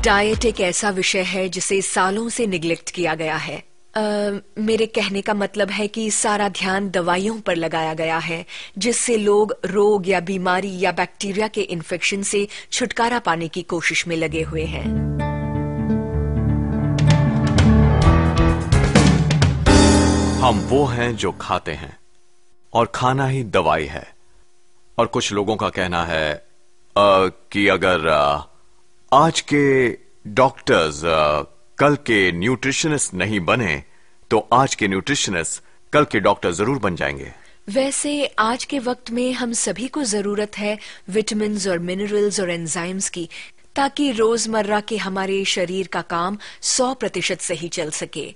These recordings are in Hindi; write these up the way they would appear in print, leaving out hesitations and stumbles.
डाइट एक ऐसा विषय है जिसे सालों से निग्लेक्ट किया गया है। मेरे कहने का मतलब है कि सारा ध्यान दवाइयों पर लगाया गया है, जिससे लोग रोग या बीमारी या बैक्टीरिया के इन्फेक्शन से छुटकारा पाने की कोशिश में लगे हुए हैं। हम वो हैं जो खाते हैं और खाना ही दवाई है। और कुछ लोगों का कहना है कि अगर आज के डॉक्टर्स कल के न्यूट्रिशनिस्ट नहीं बने तो आज के न्यूट्रिशनिस्ट कल के डॉक्टर जरूर बन जाएंगे। वैसे आज के वक्त में हम सभी को जरूरत है विटामिन्स और मिनरल्स और एंजाइम्स की, ताकि रोजमर्रा के हमारे शरीर का काम 100% सही चल सके।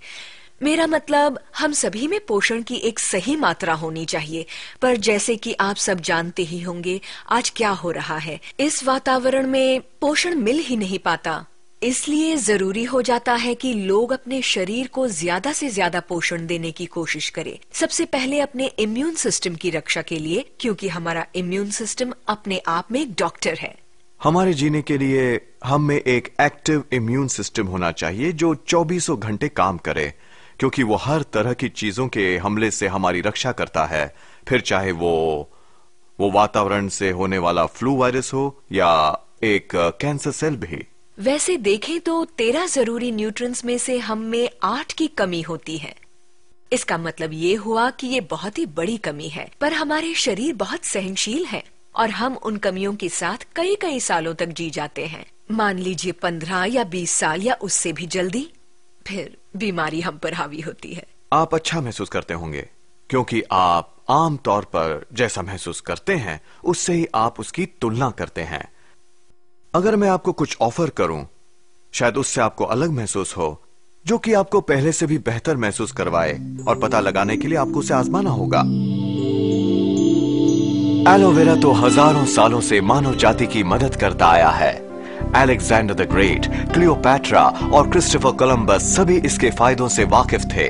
मेरा मतलब हम सभी में पोषण की एक सही मात्रा होनी चाहिए, पर जैसे कि आप सब जानते ही होंगे आज क्या हो रहा है, इस वातावरण में पोषण मिल ही नहीं पाता। इसलिए जरूरी हो जाता है कि लोग अपने शरीर को ज्यादा से ज्यादा पोषण देने की कोशिश करें। सबसे पहले अपने इम्यून सिस्टम की रक्षा के लिए, क्योंकि हमारा इम्यून सिस्टम अपने आप में एक डॉक्टर है। हमारे जीने के लिए हम में एक एक्टिव इम्यून सिस्टम होना चाहिए जो 24 घंटे काम करे, क्योंकि वो हर तरह की चीजों के हमले से हमारी रक्षा करता है, फिर चाहे वो वातावरण से होने वाला फ्लू वायरस हो या एक कैंसर सेल भी। वैसे देखें तो 13 जरूरी न्यूट्रिएंट्स में से हम में 8 की कमी होती है। इसका मतलब ये हुआ कि ये बहुत ही बड़ी कमी है, पर हमारे शरीर बहुत सहनशील है और हम उन कमियों के साथ कई कई सालों तक जी जाते हैं। मान लीजिए 15 या 20 साल या उससे भी जल्दी, फिर बीमारी हम पर हावी होती है। आप अच्छा महसूस करते होंगे, क्योंकि आप आम तौर पर जैसा महसूस करते हैं उससे ही आप उसकी तुलना करते हैं। अगर मैं आपको कुछ ऑफर करूं, शायद उससे आपको अलग महसूस हो, जो कि आपको पहले से भी बेहतर महसूस करवाए, और पता लगाने के लिए आपको उसे आजमाना होगा। एलोवेरा तो हजारों सालों से मानव जाति की मदद करता आया है। अलेक्जेंडर द ग्रेट, क्लियोपैट्रा और क्रिस्टोफर कोलंबस सभी इसके फायदों से वाकिफ थे।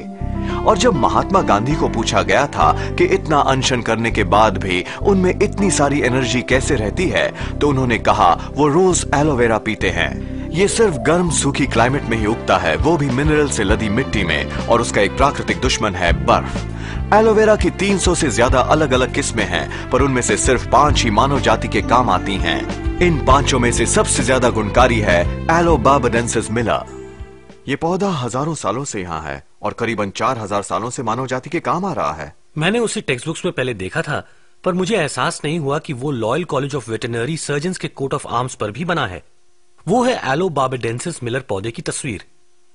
और जब महात्मा गांधी को पूछा गया था कि इतना अनशन करने के बाद भी उनमें इतनी सारी एनर्जी कैसे रहती है, तो उन्होंने कहा वो रोज एलोवेरा पीते हैं। ये सिर्फ गर्म सूखी क्लाइमेट में ही उगता है, वो भी मिनरल से लदी मिट्टी में, और उसका एक प्राकृतिक दुश्मन है बर्फ। एलोवेरा की 300 से ज्यादा अलग अलग किस्में हैं, पर उनमें से सिर्फ 5 ही मानव जाति के काम आती हैं। इन 5 में से सबसे ज्यादा गुणकारी है एलोबार्बाडेंसिस मिलर। ये पौधा हजारों सालों से यहाँ है और करीबन 4000 सालों से मानव जाति के काम आ रहा है। मैंने उसे टेक्स्ट बुक्स में पहले देखा था, पर मुझे एहसास नहीं हुआ कि वो loyal college of veterinary surgeons के कोट ऑफ आर्म्स पर भी बना है। वो है एलोबार्बाडेंसिस मिलर पौधे की तस्वीर।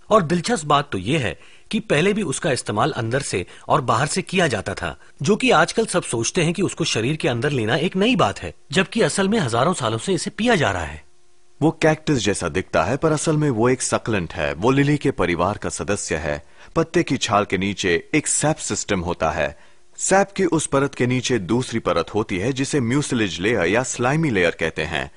और दिलचस्प बात तो यह है कि पहले भी उसका इस्तेमाल अंदर से और बाहर से किया जाता था, जो कि आजकल सब सोचते हैं कि उसको शरीर के अंदर लेना एक नई बात है, जबकि असल में हजारों सालों से इसे पिया जा रहा है। वो कैक्टस जैसा दिखता है, पर असल में वो एक सक्लेंट है। वो लिली के परिवार का सदस्य है। पत्ते की छाल के नीचे एक सैप सिस्टम होता है। सैप की उस परत के नीचे दूसरी परत होती है जिसे म्यूसिलेज लेयर या स्लाइमी लेयर कहते हैं,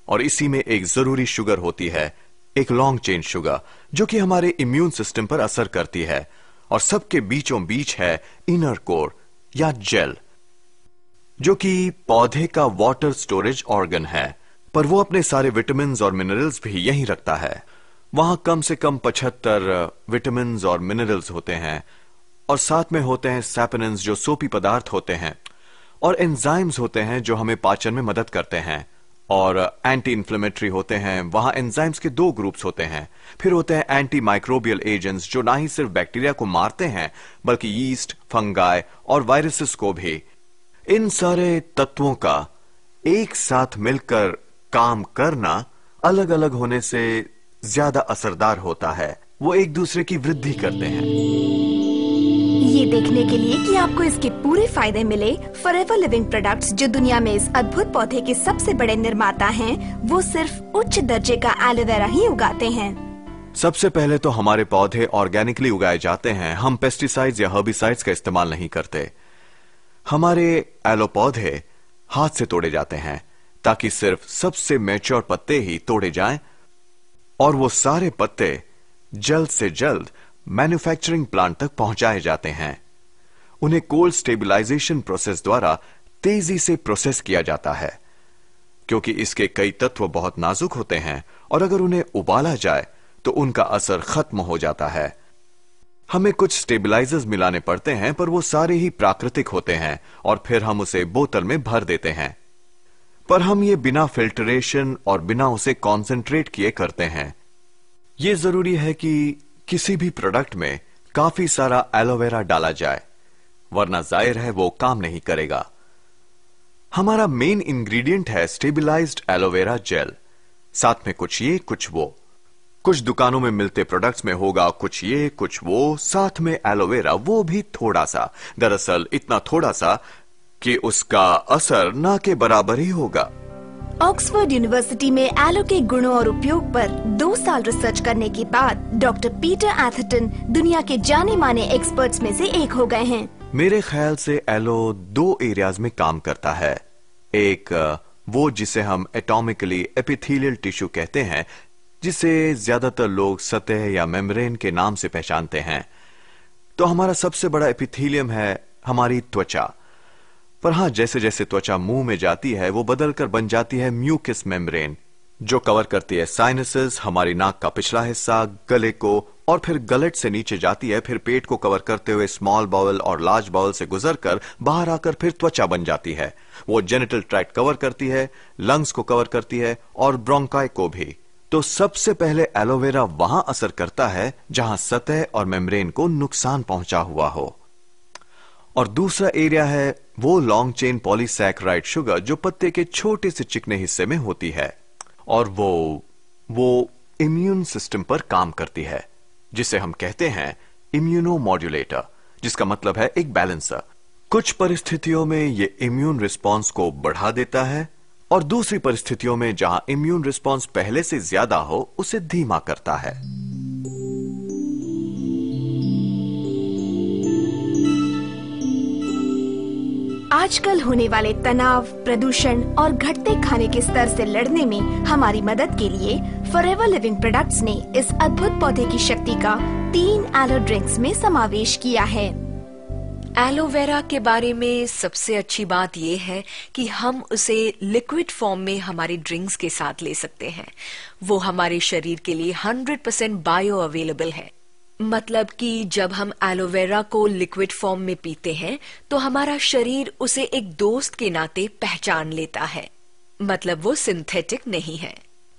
और इसी में एक जरूरी शुगर होती है, एक लॉन्ग चेन शुगर, जो कि हमारे इम्यून सिस्टम पर असर करती है। और सबके बीचों बीच है इनर कोर या जेल, जो कि पौधे का वाटर स्टोरेज ऑर्गन है, पर वो अपने सारे विटामिन्स और मिनरल्स भी यहीं रखता है। वहां कम से कम 75 विटामिन्स और मिनरल्स होते हैं, और साथ में होते हैं सैपोनिन्स जो सोपी पदार्थ होते हैं, और एंजाइम्स होते हैं जो हमें पाचन में मदद करते हैं, और एंटी इन्फ्लेमेटरी होते हैं। वहां एंजाइम्स के 2 ग्रुप्स होते हैं। फिर होते हैं एंटी माइक्रोबियल एजेंट्स जो ना ही सिर्फ बैक्टीरिया को मारते हैं बल्कि यीस्ट, फंगाई और वायरसेस को भी। इन सारे तत्वों का एक साथ मिलकर काम करना अलग अलग होने से ज्यादा असरदार होता है। वो एक दूसरे की वृद्धि करते हैं। ये देखने के लिए कि आपको इसके पूरे फायदे मिले, फॉरएवर लिविंग प्रोडक्ट्स, जो दुनिया में इस अद्भुत पौधे के सबसे बड़े निर्माता हैं, वो सिर्फ उच्च दर्जे का एलोवेरा ही उगाते हैं। सबसे पहले तो हमारे पौधे ऑर्गेनिकली उगाए जाते हैं। हम पेस्टिसाइड्स या हर्बिसाइड्स का इस्तेमाल नहीं करते। हमारे एलो पौधे हाथ से तोड़े जाते हैं, ताकि सिर्फ सबसे मैच्योर पत्ते ही तोड़े जाएं, और वो सारे पत्ते जल्द से जल्द मैन्युफैक्चरिंग प्लांट तक पहुंचाए जाते हैं। उन्हें कोल्ड स्टेबलाइजेशन प्रोसेस द्वारा तेजी से प्रोसेस किया जाता है। क्योंकि इसके कई तत्व बहुत नाजुक होते हैं और अगर उन्हें उबाला जाए तो उनका असर खत्म हो जाता है। हमें कुछ स्टेबलाइजर्स मिलाने पड़ते हैं, पर वो सारे ही प्राकृतिक होते हैं और फिर हम उसे बोतल में भर देते हैं। पर हम ये बिना फिल्टरेशन और बिना उसे कॉन्सेंट्रेट किए करते हैं। ये जरूरी है कि किसी भी प्रोडक्ट में काफी सारा एलोवेरा डाला जाए, वरना जाहिर है वो काम नहीं करेगा। हमारा मेन इंग्रेडिएंट है स्टेबलाइज्ड एलोवेरा जेल। साथ में कुछ ये कुछ वो। कुछ दुकानों में मिलते प्रोडक्ट्स में होगा कुछ ये कुछ वो, साथ में एलोवेरा, वो भी थोड़ा सा। दरअसल इतना थोड़ा सा कि उसका असर ना के बराबर ही होगा। ऑक्सफोर्ड यूनिवर्सिटी में एलो के गुणों और उपयोग पर 2 साल रिसर्च करने के बाद डॉक्टर पीटर एथरटन दुनिया के जाने माने एक्सपर्ट्स में से एक हो गए हैं। मेरे ख्याल से एलो 2 एरियाज में काम करता है। एक वो जिसे हम एटॉमिकली एपिथेलियल टिश्यू कहते हैं, जिसे ज्यादातर लोग सतह या मेम्ब्रेन के नाम से पहचानते हैं। तो हमारा सबसे बड़ा एपिथेलियम है हमारी त्वचा। पर हां, जैसे जैसे त्वचा मुंह में जाती है वो बदलकर बन जाती है म्यूकस मेम्ब्रेन, जो कवर करती है साइनसेस, हमारी नाक का पिछला हिस्सा, गले को, और फिर गलेट से नीचे जाती है, फिर पेट को कवर करते हुए स्मॉल बाउल और लार्ज बाउल से गुजरकर बाहर आकर फिर त्वचा बन जाती है। वो जेनिटल ट्रैक्ट कवर करती है, लंग्स को कवर करती है और ब्रोंकाई को भी। तो सबसे पहले एलोवेरा वहां असर करता है जहां सतह और मेम्ब्रेन को नुकसान पहुंचा हुआ हो। और दूसरा एरिया है वो लॉन्ग चेन पॉलीसैकेराइड शुगर जो पत्ते के छोटे से चिकने हिस्से में होती है, और वो इम्यून सिस्टम पर काम करती है, जिसे हम कहते हैं इम्यूनोमॉड्यूलेटर, जिसका मतलब है एक बैलेंसर। कुछ परिस्थितियों में ये इम्यून रिस्पांस को बढ़ा देता है और दूसरी परिस्थितियों में जहां इम्यून रिस्पांस पहले से ज्यादा हो उसे धीमा करता है। आजकल होने वाले तनाव, प्रदूषण और घटते खाने के स्तर से लड़ने में हमारी मदद के लिए फॉरएवर लिविंग प्रोडक्ट्स ने इस अद्भुत पौधे की शक्ति का 3 एलो ड्रिंक्स में समावेश किया है। एलोवेरा के बारे में सबसे अच्छी बात यह है कि हम उसे लिक्विड फॉर्म में हमारे ड्रिंक्स के साथ ले सकते हैं। वो हमारे शरीर के लिए 100% बायो अवेलेबल है। मतलब कि जब हम एलोवेरा को लिक्विड फॉर्म में पीते हैं तो हमारा शरीर उसे एक दोस्त के नाते पहचान लेता है। मतलब वो सिंथेटिक नहीं है।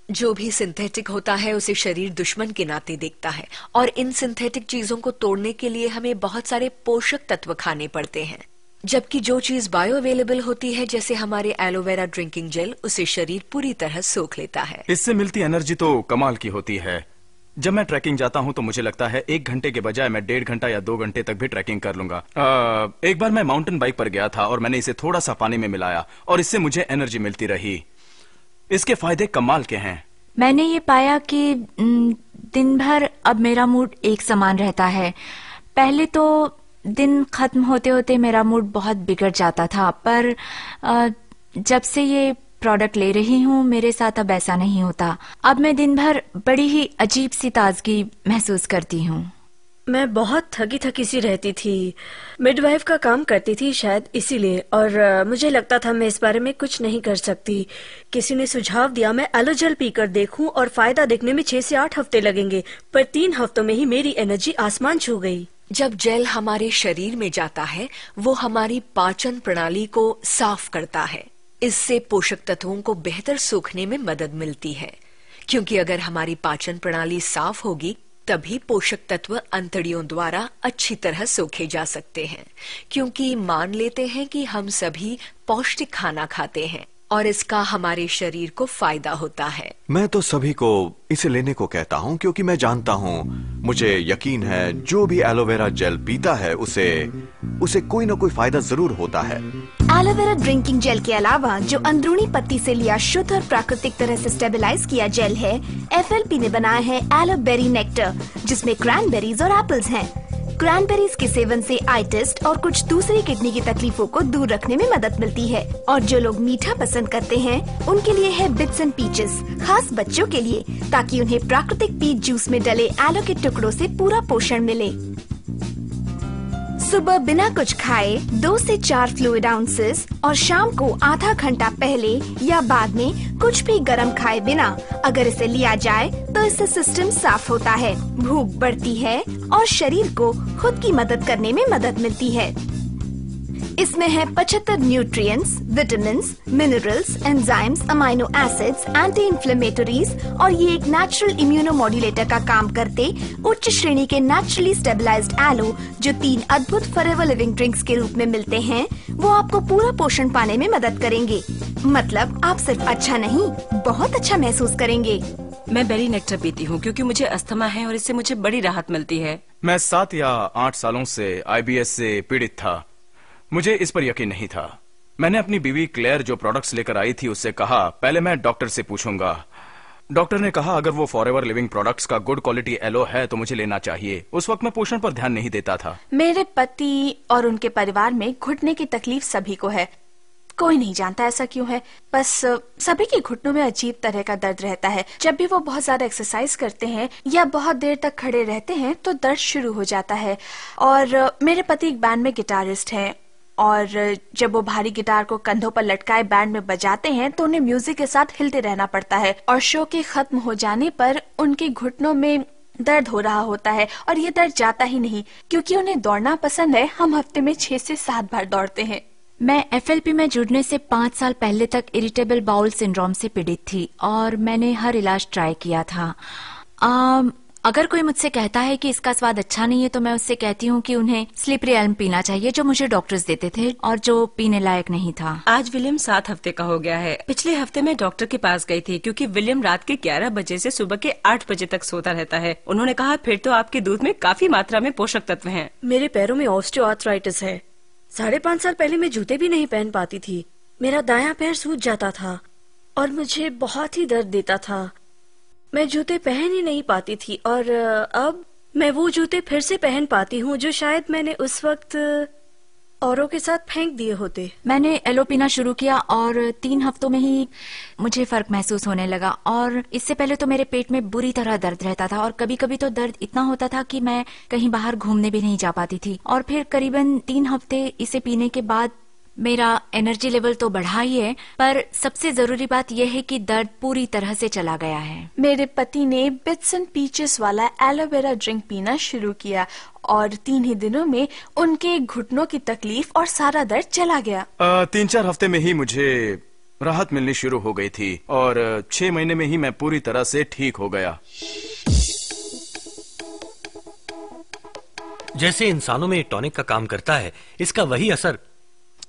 जो भी सिंथेटिक होता है उसे शरीर दुश्मन के नाते देखता है, और इन सिंथेटिक चीजों को तोड़ने के लिए हमें बहुत सारे पोषक तत्व खाने पड़ते हैं। जबकि जो चीज बायो अवेलेबल होती है, जैसे हमारे एलोवेरा ड्रिंकिंग जेल, उसे शरीर पूरी तरह सोख लेता है। इससे मिलती एनर्जी तो कमाल की होती है। जब मैं ट्रैकिंग जाता हूं तो मुझे लगता है 1 घंटे के बजाय मैं 1.5 घंटा या 2 घंटे तक भी ट्रैकिंग कर लूंगा। एक बार मैं माउंटेन बाइक पर गया था और मैंने इसे थोड़ा सा पानी में मिलाया और इससे मुझे एनर्जी मिलती रही। इसके फायदे कमाल के हैं। मैंने ये पाया कि दिन भर अब मेरा मूड एक समान रहता है। पहले तो दिन खत्म होते होते मेरा मूड बहुत बिगड़ जाता था, पर जब से ये प्रोडक्ट ले रही हूँ मेरे साथ अब ऐसा नहीं होता। अब मैं दिन भर बड़ी ही अजीब सी ताजगी महसूस करती हूँ। मैं बहुत थकी थकी सी रहती थी। मिडवाइफ का काम करती थी शायद इसीलिए, और मुझे लगता था मैं इस बारे में कुछ नहीं कर सकती। किसी ने सुझाव दिया मैं एलोजेल पीकर देखूं और फायदा दिखने में 6 से 8 हफ्ते लगेंगे, पर 3 हफ्तों में ही मेरी एनर्जी आसमान छू गई। जब जेल हमारे शरीर में जाता है वो हमारी पाचन प्रणाली को साफ करता है। इससे पोषक तत्वों को बेहतर सोखने में मदद मिलती है, क्योंकि अगर हमारी पाचन प्रणाली साफ होगी तभी पोषक तत्व अंतड़ियों द्वारा अच्छी तरह सोखे जा सकते हैं। क्योंकि मान लेते हैं कि हम सभी पौष्टिक खाना खाते हैं और इसका हमारे शरीर को फायदा होता है। मैं तो सभी को इसे लेने को कहता हूँ, क्योंकि मैं जानता हूँ, मुझे यकीन है जो भी एलोवेरा जेल पीता है उसे कोई ना कोई फायदा जरूर होता है। एलोवेरा ड्रिंकिंग जेल के अलावा जो अंदरूनी पत्ती से लिया शुद्ध और प्राकृतिक तरह से स्टेबलाइज किया जेल है, FLP ने बनाया है एलो बेरी नेक्टर, जिसमें क्रैनबेरीज और एप्पल्स हैं। क्रैनबेरीज के सेवन से आई टेस्ट और कुछ दूसरी किडनी की तकलीफों को दूर रखने में मदद मिलती है। और जो लोग मीठा पसंद करते हैं उनके लिए है बिट्स एंड पीचेस, खास बच्चों के लिए, ताकि उन्हें प्राकृतिक पीच जूस में डले एलो के टुकड़ों से पूरा पोषण मिले। सुबह बिना कुछ खाए 2 से 4 फ्लूइड आउंसेस और शाम को आधा घंटा पहले या बाद में कुछ भी गर्म खाए बिना अगर इसे लिया जाए तो इससे सिस्टम साफ होता है, भूख बढ़ती है और शरीर को खुद की मदद करने में मदद मिलती है। इसमें है 75 nutrients, vitamins, minerals, enzymes, amino acids, anti inflammatories और ये एक नेचुरल इम्यूनोमॉड्यूलेटर का काम करते उच्च श्रेणी के नेचुरली स्टेबलाइज्ड एलो जो 3 अद्भुत फॉरएवर लिविंग ड्रिंक्स के रूप में मिलते हैं, वो आपको पूरा पोषण पाने में मदद करेंगे। मतलब आप सिर्फ अच्छा नहीं, बहुत अच्छा महसूस करेंगे। मैं बेरी नेक्टर पीती हूँ क्योंकि मुझे अस्थमा है और इससे मुझे बड़ी राहत मिलती है। मैं 7 या 8 सालों से IBS से पीड़ित था। मुझे इस पर यकीन नहीं था। मैंने अपनी बीवी क्लेयर जो प्रोडक्ट्स लेकर आई थी उससे कहा पहले मैं डॉक्टर से पूछूंगा। डॉक्टर ने कहा अगर वो फॉरएवर लिविंग प्रोडक्ट्स का गुड क्वालिटी एलो है तो मुझे लेना चाहिए। उस वक्त मैं पोषण पर ध्यान नहीं देता था। मेरे पति और उनके परिवार में घुटने की तकलीफ सभी को है। कोई नहीं जानता ऐसा क्यों है, बस सभी के घुटनों में अजीब तरह का दर्द रहता है। जब भी वो बहुत ज्यादा एक्सरसाइज करते हैं या बहुत देर तक खड़े रहते हैं तो दर्द शुरू हो जाता है। और मेरे पति एक बैंड में गिटारिस्ट हैं और जब वो भारी गिटार को कंधों पर लटकाए बैंड में बजाते हैं तो उन्हें म्यूजिक के साथ हिलते रहना पड़ता है और शो के खत्म हो जाने पर उनके घुटनों में दर्द हो रहा होता है और ये दर्द जाता ही नहीं। क्योंकि उन्हें दौड़ना पसंद है, हम हफ्ते में 6 से 7 बार दौड़ते हैं। मैं FLP में जुड़ने से 5 साल पहले तक इरिटेबल बाउल सिंड्रोम से पीड़ित थी और मैंने हर इलाज ट्राई किया था। अगर कोई मुझसे कहता है कि इसका स्वाद अच्छा नहीं है तो मैं उससे कहती हूँ कि उन्हें स्लिपरी एल्म पीना चाहिए जो मुझे डॉक्टर्स देते थे और जो पीने लायक नहीं था। आज विलियम 7 हफ्ते का हो गया है। पिछले हफ्ते मैं डॉक्टर के पास गई थी क्योंकि विलियम रात के 11 बजे से सुबह के 8 बजे तक सोता रहता है। उन्होंने कहा फिर तो आपके दूध में काफी मात्रा में पोषक तत्व हैं। मेरे पैरों में ऑस्टियोआर्थराइटिस है। 5.5 साल पहले मैं जूते भी नहीं पहन पाती थी। मेरा दायां पैर सूज जाता था और मुझे बहुत ही दर्द देता था। मैं जूते पहन ही नहीं पाती थी और अब मैं वो जूते फिर से पहन पाती हूँ जो शायद मैंने उस वक्त औरों के साथ फेंक दिए होते। मैंने एलो पीना शुरू किया और 3 हफ्तों में ही मुझे फर्क महसूस होने लगा। और इससे पहले तो मेरे पेट में बुरी तरह दर्द रहता था और कभी कभी तो दर्द इतना होता था कि मैं कहीं बाहर घूमने भी नहीं जा पाती थी। और फिर करीबन 3 हफ्ते इसे पीने के बाद मेरा एनर्जी लेवल तो बढ़ा ही है, पर सबसे जरूरी बात यह है कि दर्द पूरी तरह से चला गया है। मेरे पति ने बिट्स एंड पीचेस वाला एलोवेरा ड्रिंक पीना शुरू किया और 3 ही दिनों में उनके घुटनों की तकलीफ और सारा दर्द चला गया। 3-4 हफ्ते में ही मुझे राहत मिलनी शुरू हो गई थी और 6 महीने में ही मैं पूरी तरह से ठीक हो गया। जैसे इंसानों में टॉनिक का काम करता है, इसका वही असर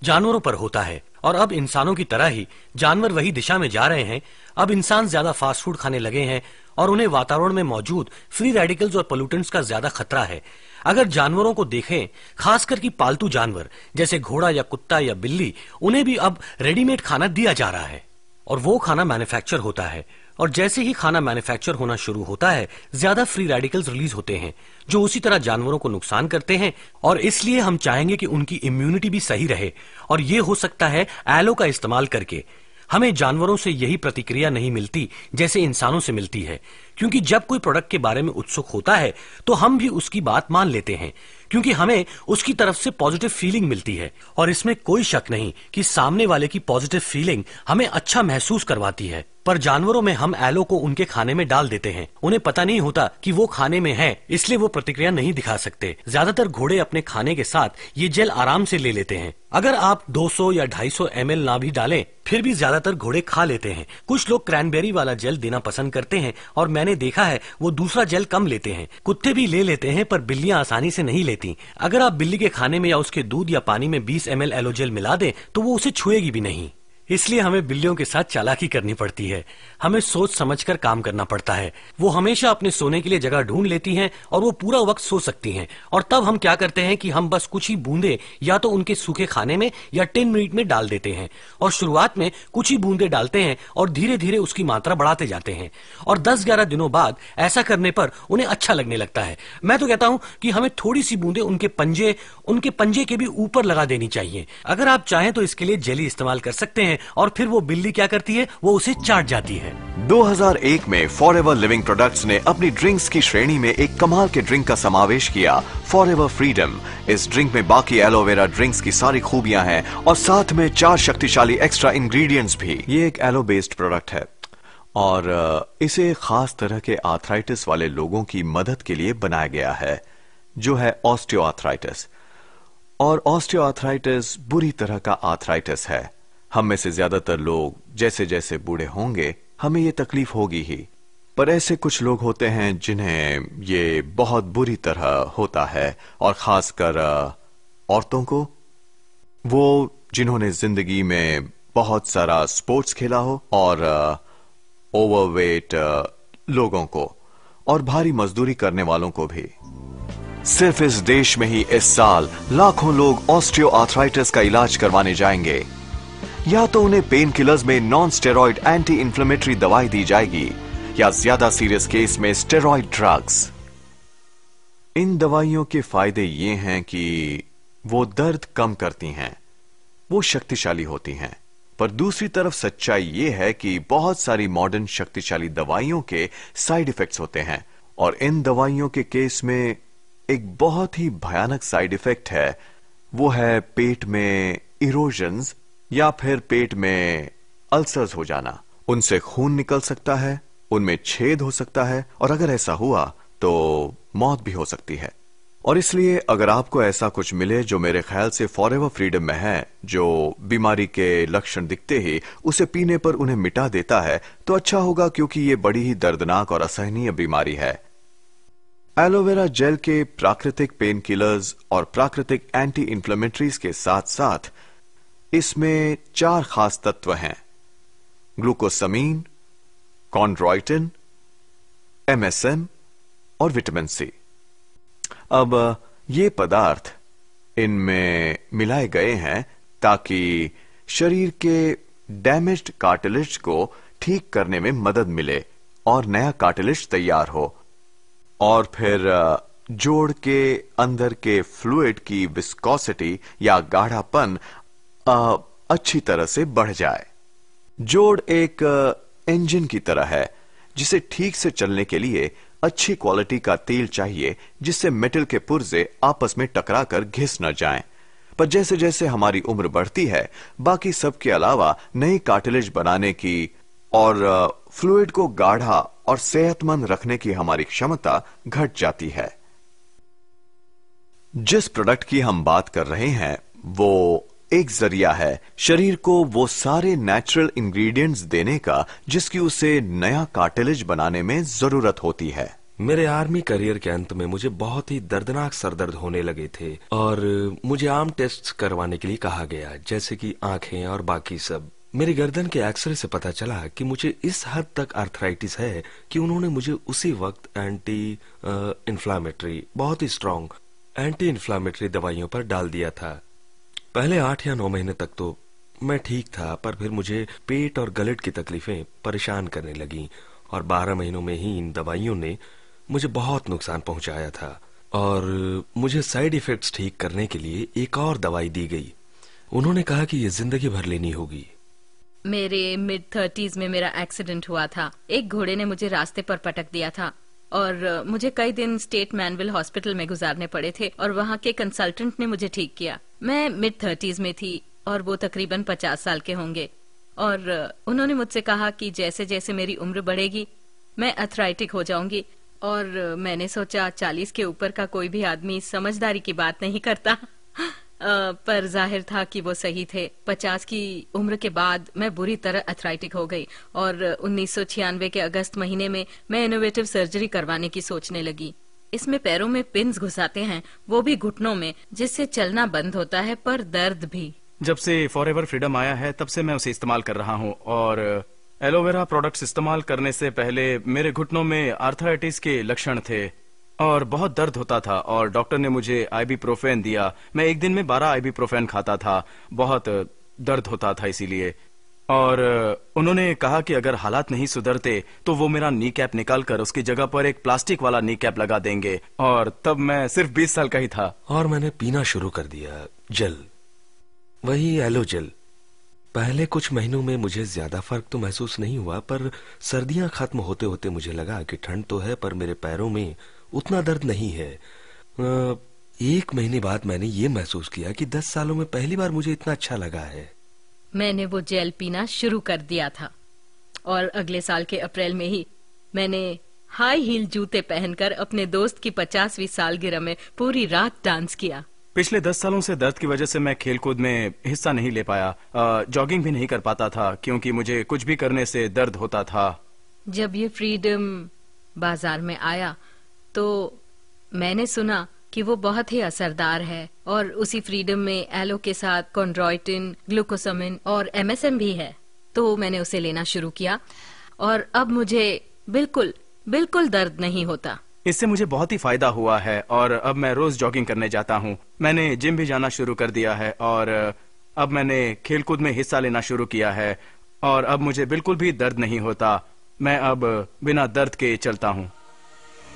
जानवरों पर होता है। और अब इंसानों की तरह ही जानवर वही दिशा में जा रहे हैं। अब इंसान ज्यादा फास्ट फूड खाने लगे हैं और उन्हें वातावरण में मौजूद फ्री रेडिकल्स और पोल्यूटेंट्स का ज्यादा खतरा है। अगर जानवरों को देखें, खासकर कि पालतू जानवर जैसे घोड़ा या कुत्ता या बिल्ली, उन्हें भी अब रेडीमेड खाना दिया जा रहा है और वो खाना मैन्युफैक्चर होता है। और जैसे ही खाना मैन्युफैक्चर होना शुरू होता है, ज्यादा फ्री रेडिकल्स रिलीज होते हैं जो उसी तरह जानवरों को नुकसान करते हैं। और इसलिए हम चाहेंगे कि उनकी इम्यूनिटी भी सही रहे और ये हो सकता है एलो का इस्तेमाल करके। हमें जानवरों से यही प्रतिक्रिया नहीं मिलती जैसे इंसानों से मिलती है, क्योंकि जब कोई प्रोडक्ट के बारे में उत्सुक होता है तो हम भी उसकी बात मान लेते हैं क्योंकि हमें उसकी तरफ से पॉजिटिव फीलिंग मिलती है। और इसमें कोई शक नहीं कि सामने वाले की पॉजिटिव फीलिंग हमें अच्छा महसूस करवाती है। पर जानवरों में हम एलो को उनके खाने में डाल देते हैं। उन्हें पता नहीं होता कि वो खाने में है, इसलिए वो प्रतिक्रिया नहीं दिखा सकते। ज्यादातर घोड़े अपने खाने के साथ ये जेल आराम से ले लेते हैं। अगर आप 200 या 250 ml ना भी डालें, फिर भी ज्यादातर घोड़े खा लेते हैं। कुछ लोग क्रैनबेरी वाला जेल देना पसंद करते हैं और मैंने देखा है वो दूसरा जेल कम लेते हैं। कुत्ते भी ले लेते हैं पर बिल्लियां आसानी से नहीं लेती। अगर आप बिल्ली के खाने में या उसके दूध या पानी में 20 ml एलो जेल मिला दें तो वो उसे छुएगी भी नहीं। इसलिए हमें बिल्लियों के साथ चालाकी करनी पड़ती है। हमें सोच समझकर काम करना पड़ता है। वो हमेशा अपने सोने के लिए जगह ढूंढ लेती हैं और वो पूरा वक्त सो सकती हैं। और तब हम क्या करते हैं कि हम बस कुछ ही बूंदे या तो उनके सूखे खाने में या टिन मीट में डाल देते हैं। और शुरुआत में कुछ ही बूंदे डालते हैं और धीरे धीरे उसकी मात्रा बढ़ाते जाते हैं। और 10-11 दिनों बाद ऐसा करने पर उन्हें अच्छा लगने लगता है। मैं तो कहता हूं कि हमें थोड़ी सी बूंदे उनके पंजे के भी ऊपर लगा देनी चाहिए। अगर आप चाहें तो इसके लिए जेली इस्तेमाल कर सकते हैं हैं और फिर वो बिल्ली क्या करती है, वो उसे चाट जाती है। 2001 में फॉरएवर लिविंग प्रोडक्ट्स ने अपनी ड्रिंक्स की श्रेणी में एक कमाल के ड्रिंक का समावेश किया, फॉरएवर फ्रीडम। इस ड्रिंक में बाकी एलोवेरा ड्रिंक्स की सारी खूबियां हैं और साथ में 4 शक्तिशाली एक्स्ट्रा इंग्रेडिएंट्स भी। ये एक एलो बेस्ड प्रोडक्ट है और इसे खास तरह के आर्थराइटिस वाले लोगों की मदद के लिए बनाया गया है, जो है ऑस्टियोआर्थराइटिस। और ऑस्टियोआर्थराइटिस बुरी तरह का आर्थराइटिस है। हम में से ज्यादातर लोग जैसे जैसे बूढ़े होंगे हमें ये तकलीफ होगी ही, पर ऐसे कुछ लोग होते हैं जिन्हें ये बहुत बुरी तरह होता है, और खासकर औरतों को, वो जिन्होंने जिंदगी में बहुत सारा स्पोर्ट्स खेला हो, और ओवरवेट लोगों को, और भारी मजदूरी करने वालों को भी। सिर्फ इस देश में ही इस साल लाखों लोग ऑस्टियोआर्थराइटिस का इलाज करवाने जाएंगे। या तो उन्हें पेन किलर्स में नॉन स्टेरॉइड एंटी इंफ्लेमेटरी दवाई दी जाएगी, या ज्यादा सीरियस केस में स्टेरॉइड ड्रग्स। इन दवाइयों के फायदे ये हैं कि वो दर्द कम करती हैं, वो शक्तिशाली होती हैं, पर दूसरी तरफ सच्चाई ये है कि बहुत सारी मॉडर्न शक्तिशाली दवाइयों के साइड इफेक्ट्स होते हैं, और इन दवाइयों के केस में एक बहुत ही भयानक साइड इफेक्ट है, वो है पेट में इरोजन्स या फिर पेट में अल्सर्स हो जाना। उनसे खून निकल सकता है, उनमें छेद हो सकता है, और अगर ऐसा हुआ तो मौत भी हो सकती है। और इसलिए अगर आपको ऐसा कुछ मिले जो मेरे ख्याल से फॉरएवर फ्रीडम में है, जो बीमारी के लक्षण दिखते ही उसे पीने पर उन्हें मिटा देता है, तो अच्छा होगा, क्योंकि ये बड़ी ही दर्दनाक और असहनीय बीमारी है। एलोवेरा जेल के प्राकृतिक पेन किलर्स और प्राकृतिक एंटी इंफ्लेमेटरीज के साथ साथ इसमें 4 खास तत्व हैं: ग्लूकोसमीन, कॉन्ड्रॉइटिन, एमएसएम और विटामिन सी। अब ये पदार्थ इनमें मिलाए गए हैं ताकि शरीर के डैमेज्ड कार्टिलेज को ठीक करने में मदद मिले और नया कार्टिलेज तैयार हो, और फिर जोड़ के अंदर के फ्लूइड की विस्कोसिटी या गाढ़ापन अच्छी तरह से बढ़ जाए। जोड़ एक इंजन की तरह है जिसे ठीक से चलने के लिए अच्छी क्वालिटी का तेल चाहिए, जिससे मेटल के पुर्जे आपस में टकराकर घिस न जाएं। पर जैसे जैसे हमारी उम्र बढ़ती है, बाकी सब के अलावा नई कार्टिलेज बनाने की और फ्लूइड को गाढ़ा और सेहतमंद रखने की हमारी क्षमता घट जाती है। जिस प्रोडक्ट की हम बात कर रहे हैं वो एक जरिया है शरीर को वो सारे नेचुरल इंग्रेडिएंट्स देने का जिसकी उसे नया कार्टिलेज बनाने में जरूरत होती है। मेरे आर्मी करियर के अंत में मुझे बहुत ही दर्दनाक सरदर्द होने लगे थे और मुझे आम टेस्ट करवाने के लिए कहा गया, जैसे कि आंखें और बाकी सब। मेरी गर्दन के एक्सरे से पता चला कि मुझे इस हद तक आर्थराइटिस है कि उन्होंने मुझे उसी वक्त एंटी इन्फ्लामेटरी, बहुत ही स्ट्रॉन्ग एंटी इन्फ्लामेटरी दवाइयों पर डाल दिया था। पहले 8 या 9 महीने तक तो मैं ठीक था, पर फिर मुझे पेट और गलेट की तकलीफें परेशान करने लगी और 12 महीनों में ही इन दवाइयों ने मुझे बहुत नुकसान पहुंचाया था और मुझे साइड इफेक्ट्स ठीक करने के लिए एक और दवाई दी गई। उन्होंने कहा कि ये जिंदगी भर लेनी होगी। मेरे मिड 30s में मेरा एक्सीडेंट हुआ था। एक घोड़े ने मुझे रास्ते पर पटक दिया था और मुझे कई दिन स्टेट मैनविल हॉस्पिटल में गुजारने पड़े थे और वहाँ के कंसल्टेंट ने मुझे ठीक किया। मैं मिड 30s में थी और वो तकरीबन 50 साल के होंगे और उन्होंने मुझसे कहा कि जैसे जैसे मेरी उम्र बढ़ेगी मैं अर्थराइटिक हो जाऊंगी और मैंने सोचा 40 के ऊपर का कोई भी आदमी समझदारी की बात नहीं करता पर जाहिर था कि वो सही थे। 50 की उम्र के बाद मैं बुरी तरह अर्थराइटिक हो गई और 1996 के अगस्त महीने में मैं इनोवेटिव सर्जरी करवाने की सोचने लगी। इसमें पैरों में पिन्स घुसाते हैं, वो भी घुटनों में, जिससे चलना बंद होता है पर दर्द भी। जब से फॉरएवर फ्रीडम आया है तब से मैं उसे इस्तेमाल कर रहा हूँ और एलोवेरा प्रोडक्ट्स इस्तेमाल करने से पहले मेरे घुटनों में आर्थराइटिस के लक्षण थे और बहुत दर्द होता था और डॉक्टर ने मुझे आइबुप्रोफेन दिया। मैं एक दिन में 12 आइबुप्रोफेन खाता था, बहुत दर्द होता था इसीलिए। और उन्होंने कहा कि अगर हालात नहीं सुधरते तो वो मेरा नी कैप निकाल कर उसकी जगह पर एक प्लास्टिक वाला नी कैप लगा देंगे और तब मैं सिर्फ 20 साल का ही था। और मैंने पीना शुरू कर दिया जेल, वही एलो जेल। पहले कुछ महीनों में मुझे ज्यादा फर्क तो महसूस नहीं हुआ, पर सर्दियां खत्म होते होते मुझे लगा कि ठंड तो है पर मेरे पैरों में उतना दर्द नहीं है। 1 महीने बाद मैंने ये महसूस किया कि 10 सालों में पहली बार मुझे इतना अच्छा लगा है। मैंने वो जेल पीना शुरू कर दिया था और अगले साल के अप्रैल में ही मैंने हाई हील जूते पहनकर अपने दोस्त की 50वीं सालगिरह में पूरी रात डांस किया। पिछले 10 सालों से दर्द की वजह से मैं खेलकूद में हिस्सा नहीं ले पाया, जॉगिंग भी नहीं कर पाता था क्योंकि मुझे कुछ भी करने से दर्द होता था। जब ये फ्रीडम बाजार में आया तो मैंने सुना कि वो बहुत ही असरदार है और उसी फ्रीडम में एलो के साथ कॉन्ड्रॉइटिन, ग्लूकोसामिन और MSM भी है, तो मैंने उसे लेना शुरू किया और अब मुझे बिल्कुल दर्द नहीं होता। इससे मुझे बहुत ही फायदा हुआ है और अब मैं रोज जॉगिंग करने जाता हूँ। मैंने जिम भी जाना शुरू कर दिया है और अब मैंने खेलकूद में हिस्सा लेना शुरू किया है और अब मुझे बिल्कुल भी दर्द नहीं होता। मैं अब बिना दर्द के चलता हूँ।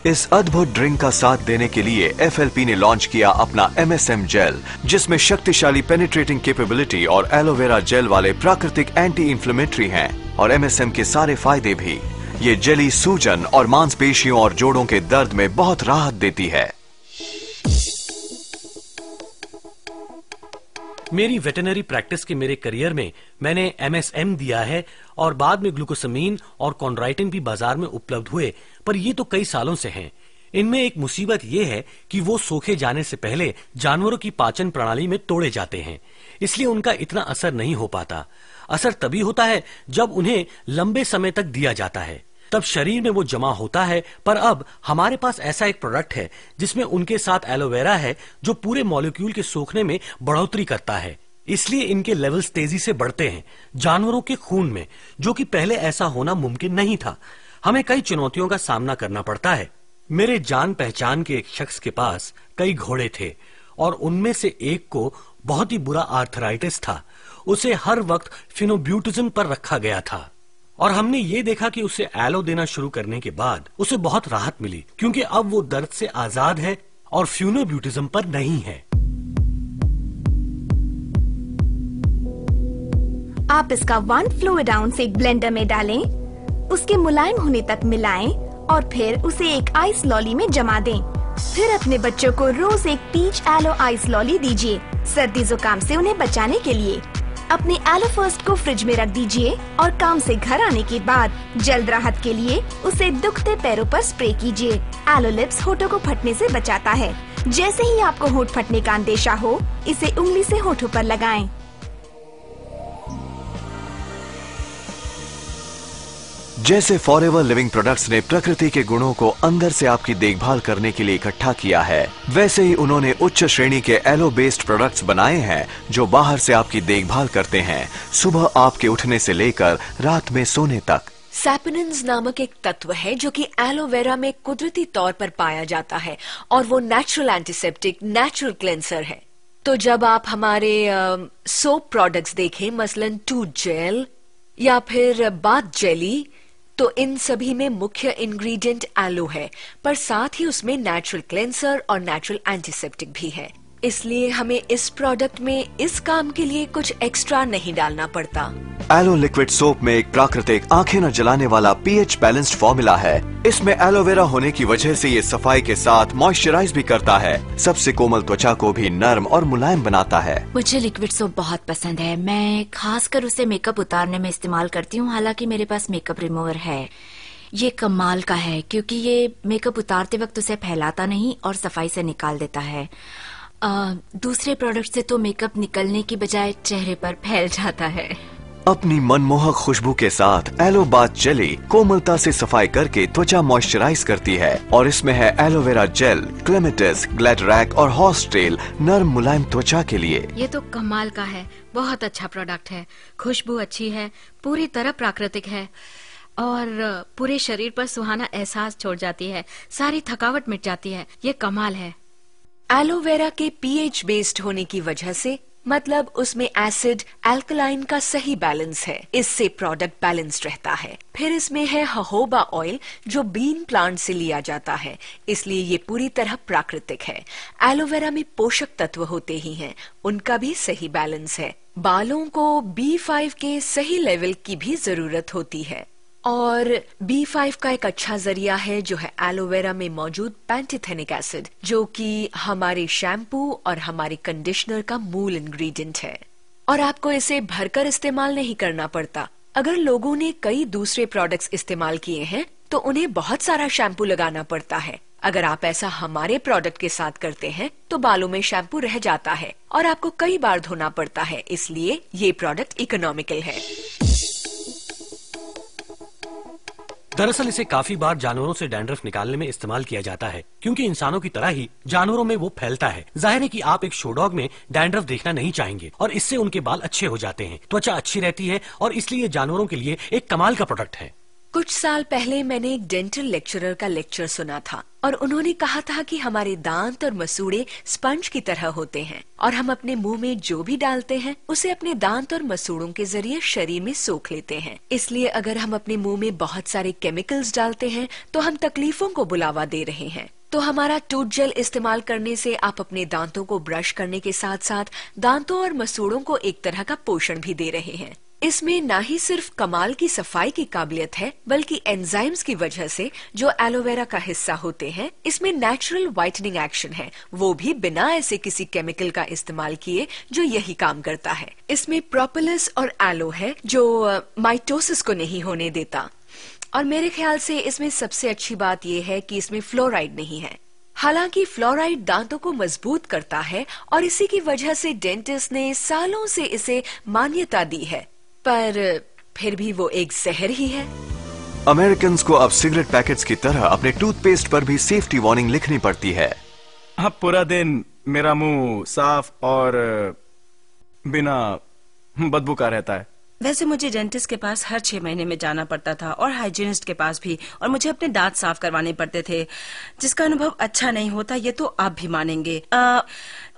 इस अद्भुत ड्रिंक का साथ देने के लिए FLP ने लॉन्च किया अपना MSM जेल, जिसमें शक्तिशाली पेनिट्रेटिंग कैपेबिलिटी और एलोवेरा जेल वाले प्राकृतिक एंटी इंफ्लेमेटरी हैं और MSM के सारे फायदे भी। ये जेली सूजन और मांसपेशियों और जोड़ों के दर्द में बहुत राहत देती है। मेरी वेटरनरी प्रैक्टिस के मेरे करियर में मैंने MSM दिया है और बाद में ग्लूकोसामिन और कॉन्ड्राइटिन भी बाजार में उपलब्ध हुए, पर ये तो कई सालों से हैं। इनमें एक मुसीबत ये है कि वो सोखे जाने से पहले जानवरों की पाचन प्रणाली में तोड़े जाते हैं, इसलिए उनका इतना असर नहीं हो पाता। असर तभी होता है जब उन्हें लंबे समय तक दिया जाता है, तब शरीर में वो जमा होता है। पर अब हमारे पास ऐसा एक प्रोडक्ट है जिसमें उनके साथ एलोवेरा है जो पूरे मॉलिक्यूल के सोखने में बढ़ोतरी करता है, इसलिए इनके लेवल्स तेजी से बढ़ते हैं जानवरों के खून में, जो कि पहले ऐसा होना मुमकिन नहीं था। हमें कई चुनौतियों का सामना करना पड़ता है। मेरे जान पहचान के एक शख्स के पास कई घोड़े थे और उनमें से एक को बहुत ही बुरा आर्थराइटिस था। उसे हर वक्त फिनोब्यूटिज्म पर रखा गया था और हमने ये देखा कि उसे एलो देना शुरू करने के बाद उसे बहुत राहत मिली, क्योंकि अब वो दर्द से आजाद है और फिनोब्यूटिज्म पर नहीं है। आप इसका 1 फ्लूइड आउंस एक ब्लेंडर में डालें, उसके मुलायम होने तक मिलाएं और फिर उसे एक आइस लॉली में जमा दें। फिर अपने बच्चों को रोज एक पीच एलो आइस लॉली दीजिए, सर्दी जुकाम से उन्हें बचाने के लिए। अपने एलो फर्स्ट को फ्रिज में रख दीजिए और काम से घर आने के बाद जल्द राहत के लिए उसे दुखते पैरों पर स्प्रे कीजिए। एलो लिप्स होठों को फटने से बचाता है। जैसे ही आपको होठ फटने का अंदेशा हो, इसे उंगली से होठों पर लगाएं। जैसे फॉरएवर लिविंग प्रोडक्ट्स ने प्रकृति के गुणों को अंदर से आपकी देखभाल करने के लिए इकट्ठा किया है, वैसे ही उन्होंने उच्च श्रेणी के एलो बेस्ड प्रोडक्ट्स बनाए हैं जो बाहर से आपकी देखभाल करते हैं, सुबह आपके उठने से लेकर रात में सोने तक। सैपोनिन्स नामक एक तत्व है जो कि एलोवेरा में कुदरती तौर पर पाया जाता है और वो नेचुरल एंटीसेप्टिक, नेचुरल क्लेंसर है। तो जब आप हमारे सोप प्रोडक्ट्स देखें, मसलन टूथ जेल या फिर बाथ जेली, तो इन सभी में मुख्य इंग्रेडिएंट एलो है, पर साथ ही उसमें नेचुरल क्लेंसर और नेचुरल एंटीसेप्टिक भी है। इसलिए हमें इस प्रोडक्ट में इस काम के लिए कुछ एक्स्ट्रा नहीं डालना पड़ता। एलो लिक्विड सोप में एक प्राकृतिक, आंखें न जलाने वाला pH बैलेंस्ड फॉर्मूला है। इसमें एलोवेरा होने की वजह से ये सफाई के साथ मॉइस्चराइज भी करता है, सबसे कोमल त्वचा को भी नर्म और मुलायम बनाता है। मुझे लिक्विड सोप बहुत पसंद है। मैं खासकर उसे मेकअप उतारने में इस्तेमाल करती हूँ, हालांकि मेरे पास मेकअप रिमूवर है। ये कमाल का है क्योंकि ये मेकअप उतारते वक्त उसे फैलाता नहीं और सफाई से निकाल देता है। दूसरे प्रोडक्ट से तो मेकअप निकलने की बजाय चेहरे पर फैल जाता है। अपनी मनमोहक खुशबू के साथ एलो बाथ जेली कोमलता से सफाई करके त्वचा मॉइस्चराइज करती है और इसमें है एलोवेरा जेल, क्लेमेटिस, ग्लैडरैक और हॉर्स टेल नर्म मुलायम त्वचा के लिए। ये तो कमाल का है, बहुत अच्छा प्रोडक्ट है। खुशबू अच्छी है, पूरी तरह प्राकृतिक है और पूरे शरीर पर सुहाना एहसास छोड़ जाती है, सारी थकावट मिट जाती है। ये कमाल है। एलोवेरा के pH बेस्ड होने की वजह से मतलब उसमें एसिड अल्कलाइन का सही बैलेंस है, इससे प्रोडक्ट बैलेंस्ड रहता है। फिर इसमें है जोजोबा ऑयल जो बीन प्लांट से लिया जाता है, इसलिए ये पूरी तरह प्राकृतिक है। एलोवेरा में पोषक तत्व होते ही हैं, उनका भी सही बैलेंस है। बालों को B5 के सही लेवल की भी जरूरत होती है और B5 का एक अच्छा जरिया है जो है एलोवेरा में मौजूद पैंथेथेनिक एसिड, जो कि हमारे शैम्पू और हमारे कंडीशनर का मूल इंग्रेडिएंट है। और आपको इसे भरकर इस्तेमाल नहीं करना पड़ता। अगर लोगों ने कई दूसरे प्रोडक्ट्स इस्तेमाल किए हैं तो उन्हें बहुत सारा शैम्पू लगाना पड़ता है। अगर आप ऐसा हमारे प्रोडक्ट के साथ करते हैं तो बालों में शैम्पू रह जाता है और आपको कई बार धोना पड़ता है, इसलिए ये प्रोडक्ट इकोनॉमिकल है। दरअसल इसे काफी बार जानवरों से डैंड्रफ निकालने में इस्तेमाल किया जाता है, क्योंकि इंसानों की तरह ही जानवरों में वो फैलता है। जाहिर है कि आप एक शो डॉग में डैंड्रफ देखना नहीं चाहेंगे और इससे उनके बाल अच्छे हो जाते हैं, त्वचा अच्छी रहती है और इसलिए जानवरों के लिए एक कमाल का प्रोडक्ट है। कुछ साल पहले मैंने एक डेंटल लेक्चरर का लेक्चर सुना था और उन्होंने कहा था कि हमारे दांत और मसूड़े स्पंज की तरह होते हैं और हम अपने मुंह में जो भी डालते हैं उसे अपने दांत और मसूड़ों के जरिए शरीर में सोख लेते हैं। इसलिए अगर हम अपने मुंह में बहुत सारे केमिकल्स डालते हैं तो हम तकलीफों को बुलावा दे रहे हैं। तो हमारा टूथ जेल इस्तेमाल करने से आप अपने दांतों को ब्रश करने के साथ साथ दांतों और मसूड़ों को एक तरह का पोषण भी दे रहे हैं। इसमें ना ही सिर्फ कमाल की सफाई की काबिलियत है बल्कि एंजाइम्स की वजह से जो एलोवेरा का हिस्सा होते हैं, इसमें नेचुरल व्हाइटनिंग एक्शन है, वो भी बिना ऐसे किसी केमिकल का इस्तेमाल किए जो यही काम करता है। इसमें प्रोपोलिस और एलो है जो माइटोसिस को नहीं होने देता और मेरे ख्याल से इसमें सबसे अच्छी बात यह है कि इसमें फ्लोराइड नहीं है। हालांकि फ्लोराइड दांतों को मजबूत करता है और इसी की वजह से डेंटिस्ट ने सालों से इसे मान्यता दी है, पर फिर भी वो एक जहर ही है। अमेरिकन को अब सिगरेट पैकेट्स की तरह अपने टूथपेस्ट पर भी सेफ्टी वार्निंग लिखनी पड़ती है। अब पूरा दिन मेरा मुंह साफ और बिना बदबू का रहता है। वैसे मुझे डेंटिस्ट के पास हर 6 महीने में जाना पड़ता था और हाइजीनिस्ट के पास भी, और मुझे अपने दांत साफ करवाने पड़ते थे, जिसका अनुभव अच्छा नहीं होता, ये तो आप भी मानेंगे।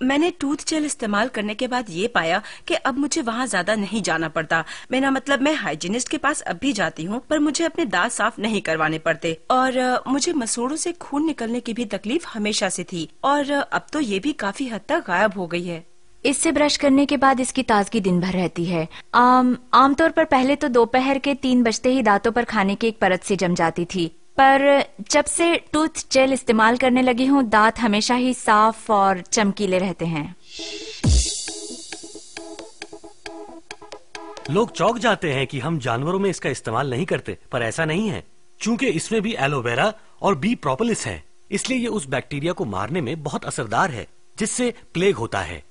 मैंने टूथ जेल इस्तेमाल करने के बाद ये पाया कि अब मुझे वहाँ ज्यादा नहीं जाना पड़ता। मेरा मतलब मैं हाइजीनिस्ट के पास अब भी जाती हूँ, पर मुझे अपने दांत साफ नहीं करवाने पड़ते। और मुझे मसूड़ों से खून निकलने की भी तकलीफ हमेशा से थी और अब तो ये भी काफी हद तक गायब हो गई है। इससे ब्रश करने के बाद इसकी ताजगी दिन भर रहती है। आमतौर पर पहले तो दोपहर के 3 बजते ही दांतों पर खाने की एक परत सी जम जाती थी, पर जब से टूथ जेल इस्तेमाल करने लगी हूँ दांत हमेशा ही साफ और चमकीले रहते हैं। लोग चौंक जाते हैं कि हम जानवरों में इसका इस्तेमाल नहीं करते, पर ऐसा नहीं है। चूंकि इसमें भी एलोवेरा और बी प्रोपोलिस है, इसलिए ये उस बैक्टीरिया को मारने में बहुत असरदार है जिससे प्लेग होता है।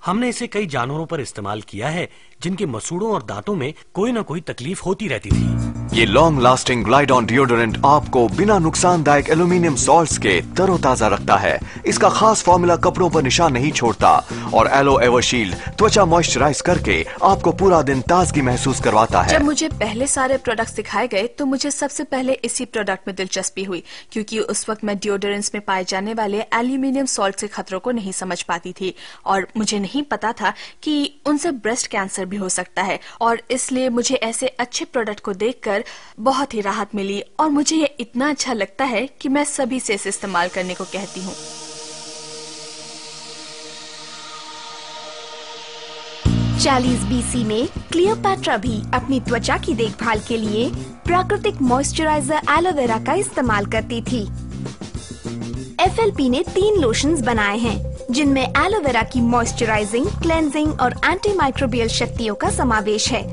हमने इसे कई जानवरों पर इस्तेमाल किया है जिनके मसूड़ों और दांतों में कोई न कोई तकलीफ होती रहती थी। ये long lasting glide on deodorant आपको बिना नुकसानदायक एल्यूमिनियम सॉल्ट्स के तरोताजा रखता है। इसका खास फॉर्मूला कपड़ों पर निशान नहीं छोड़ता और एलो एवरशील्ड त्वचा मॉइस्चराइज करके आपको पूरा दिन ताजगी महसूस करवाता है। जब मुझे पहले सारे प्रोडक्ट्स दिखाए गए तो मुझे सबसे पहले इसी प्रोडक्ट में दिलचस्पी हुई, क्योंकि उस वक्त मैं डिओडोरेंट्स में पाए जाने वाले एल्यूमिनियम सॉल्ट के खतरों को नहीं समझ पाती थी और मुझे नहीं पता था कि उनसे ब्रेस्ट कैंसर भी हो सकता है, और इसलिए मुझे ऐसे अच्छे प्रोडक्ट को देखकर बहुत ही राहत मिली और मुझे ये इतना अच्छा लगता है कि मैं सभी से इसे इस्तेमाल करने को कहती हूँ। चालीस BC में क्लियोपैट्रा भी अपनी त्वचा की देखभाल के लिए प्राकृतिक मॉइस्चराइजर एलोवेरा का इस्तेमाल करती थी। FLP ने 3 लोशंस बनाए हैं जिनमें एलोवेरा की मॉइस्चराइजिंग, क्लेंजिंग और एंटीमाइक्रोबियल शक्तियों का समावेश है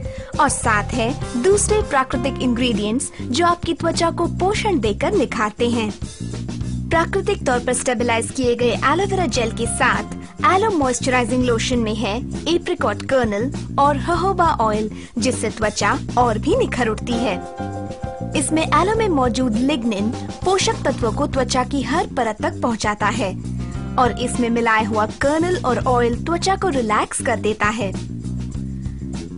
और साथ है दूसरे प्राकृतिक इंग्रेडिएंट्स जो आपकी त्वचा को पोषण देकर निखारते हैं। प्राकृतिक तौर पर स्टेबलाइज किए गए एलोवेरा जेल के साथ एलो मॉइस्चराइजिंग लोशन में है एप्रिकॉट कर्नल और जोजोबा ऑयल, जिससे त्वचा और भी निखर उठती है। इसमें एलो में मौजूद लिग्निन पोषक तत्वों को त्वचा की हर परत तक पहुंचाता है और इसमें मिलाया हुआ कर्नल और ऑयल त्वचा को रिलैक्स कर देता है।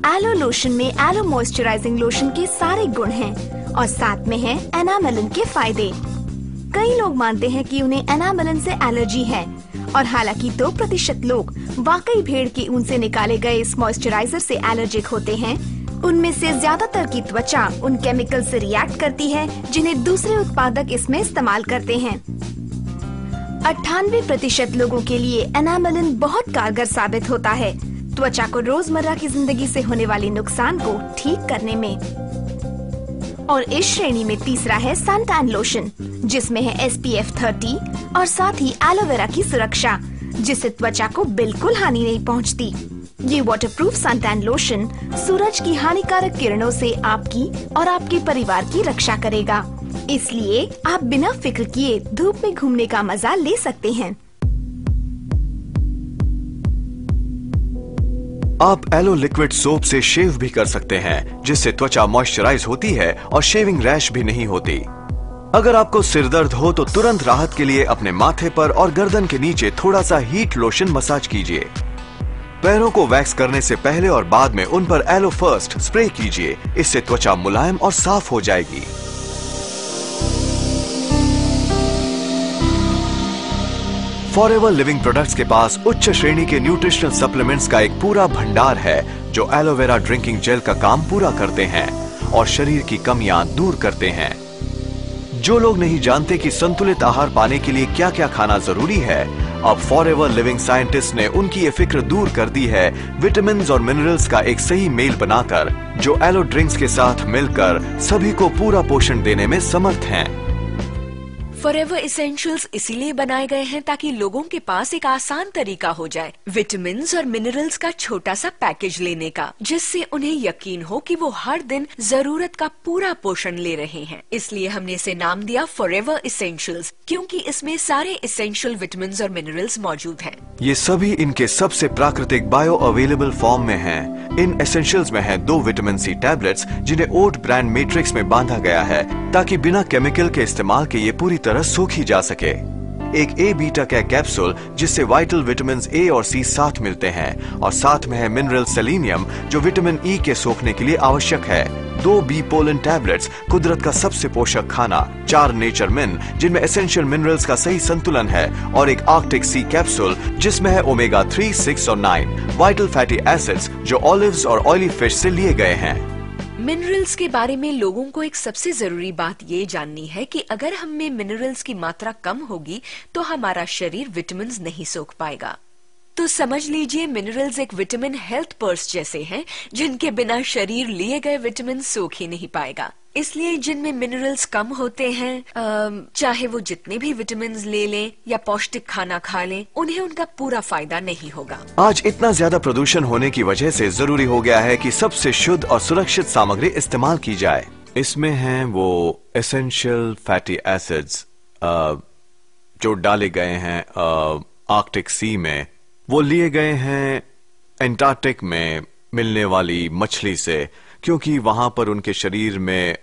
एलो लोशन में एलो मॉइस्चराइजिंग लोशन के सारे गुण हैं और साथ में है एनामेलिन के फायदे। कई लोग मानते हैं कि उन्हें एनामेलिन से एलर्जी है और हालांकि 2% लोग वाकई भेड़ के ऊन से निकाले गए इस मॉइस्चराइजर से एलर्जिक होते हैं, उनमें से ज्यादातर की त्वचा उन केमिकल से रिएक्ट करती है जिन्हें दूसरे उत्पादक इसमें इस्तेमाल करते हैं। 98% लोगों के लिए एनामेलिन बहुत कारगर साबित होता है त्वचा को रोजमर्रा की जिंदगी से होने वाले नुकसान को ठीक करने में। और इस श्रेणी में तीसरा है सनटैन लोशन, जिसमें है SPF 30 और साथ ही एलोवेरा की सुरक्षा, जिससे त्वचा को बिल्कुल हानि नहीं पहुंचती। ये वाटरप्रूफ सनटैन लोशन सूरज की हानिकारक किरणों से आपकी और आपके परिवार की रक्षा करेगा, इसलिए आप बिना फिक्र किए धूप में घूमने का मजा ले सकते हैं। आप एलो लिक्विड सोप से शेव भी कर सकते हैं, जिससे त्वचा मॉइस्चराइज होती है और शेविंग रैश भी नहीं होती। अगर आपको सिर दर्द हो तो तुरंत राहत के लिए अपने माथे पर और गर्दन के नीचे थोड़ा सा हीट लोशन मसाज कीजिए। पैरों को वैक्स करने से पहले और बाद में उन पर एलो फर्स्ट स्प्रे कीजिए, इससे त्वचा मुलायम और साफ हो जाएगी। फॉरएवर लिविंग प्रोडक्ट्स के पास उच्च श्रेणी के न्यूट्रिशनल सप्लीमेंट्स का एक पूरा भंडार है, जो एलोवेरा ड्रिंकिंग जेल का काम पूरा करते हैं और शरीर की कमियां दूर करते हैं। जो लोग नहीं जानते कि संतुलित आहार पाने के लिए क्या क्या खाना जरूरी है, अब फॉरएवर लिविंग साइंटिस्ट ने उनकी ये फिक्र दूर कर दी है विटामिन और मिनरल्स का एक सही मेल बनाकर, जो एलो ड्रिंक्स के साथ मिलकर सभी को पूरा पोषण देने में समर्थ हैं। फॉरएवर इसेंशियल्स इसीलिए बनाए गए हैं ताकि लोगों के पास एक आसान तरीका हो जाए विटामिन और मिनरल्स का छोटा सा पैकेज लेने का, जिससे उन्हें यकीन हो कि वो हर दिन जरूरत का पूरा पोषण ले रहे हैं। इसलिए हमने इसे नाम दिया फॉरएवर इसेंशियल्स, क्योंकि इसमें सारे इसेंशियल विटामिन और मिनरल्स मौजूद हैं। ये सभी इनके सबसे प्राकृतिक बायो अवेलेबल फॉर्म में हैं। इन एसेंशियल्स में है 2 विटामिन सी टैबलेट्स, जिन्हें ओट ब्रांड मैट्रिक्स में बांधा गया है ताकि बिना केमिकल के इस्तेमाल के ये पूरी तरह सूखी जा सके। एक ए बीटा का कैप्सूल, जिससे वाइटल विटामिन ए और सी साथ मिलते हैं, और साथ में है मिनरल सेलेनियम, जो विटामिन ई के सोखने के लिए आवश्यक है। 2 बी पोलन टैबलेट्स, कुदरत का सबसे पोषक खाना, 4 नेचर मिन, जिनमें एसेंशियल मिनरल्स का सही संतुलन है, और एक आर्कटिक सी कैप्सूल, जिसमें है ओमेगा 3, 6 और 9 वाइटल फैटी एसिड्स, जो ऑलिव्स और ऑयली फिश से लिए गए हैं। मिनरल्स के बारे में लोगों को एक सबसे जरूरी बात ये जाननी है कि अगर हम में मिनरल्स की मात्रा कम होगी तो हमारा शरीर विटामिन नहीं सोख पाएगा। तो समझ लीजिए मिनरल्स एक विटामिन हेल्थ पर्स जैसे हैं, जिनके बिना शरीर लिए गए विटामिन सोख ही नहीं पाएगा। इसलिए जिनमें मिनरल्स कम होते हैं, चाहे वो जितने भी विटामिन ले लें या पौष्टिक खाना खा लें, उन्हें उनका पूरा फायदा नहीं होगा। आज इतना ज्यादा प्रदूषण होने की वजह से जरूरी हो गया है कि सबसे शुद्ध और सुरक्षित सामग्री इस्तेमाल की जाए। इसमें हैं वो एसेंशियल फैटी एसिड्स जो डाले गए हैं आर्कटिक सी में, वो लिए गए हैं एंटार्क्टिक में मिलने वाली मछली से, क्योंकि वहां पर उनके शरीर में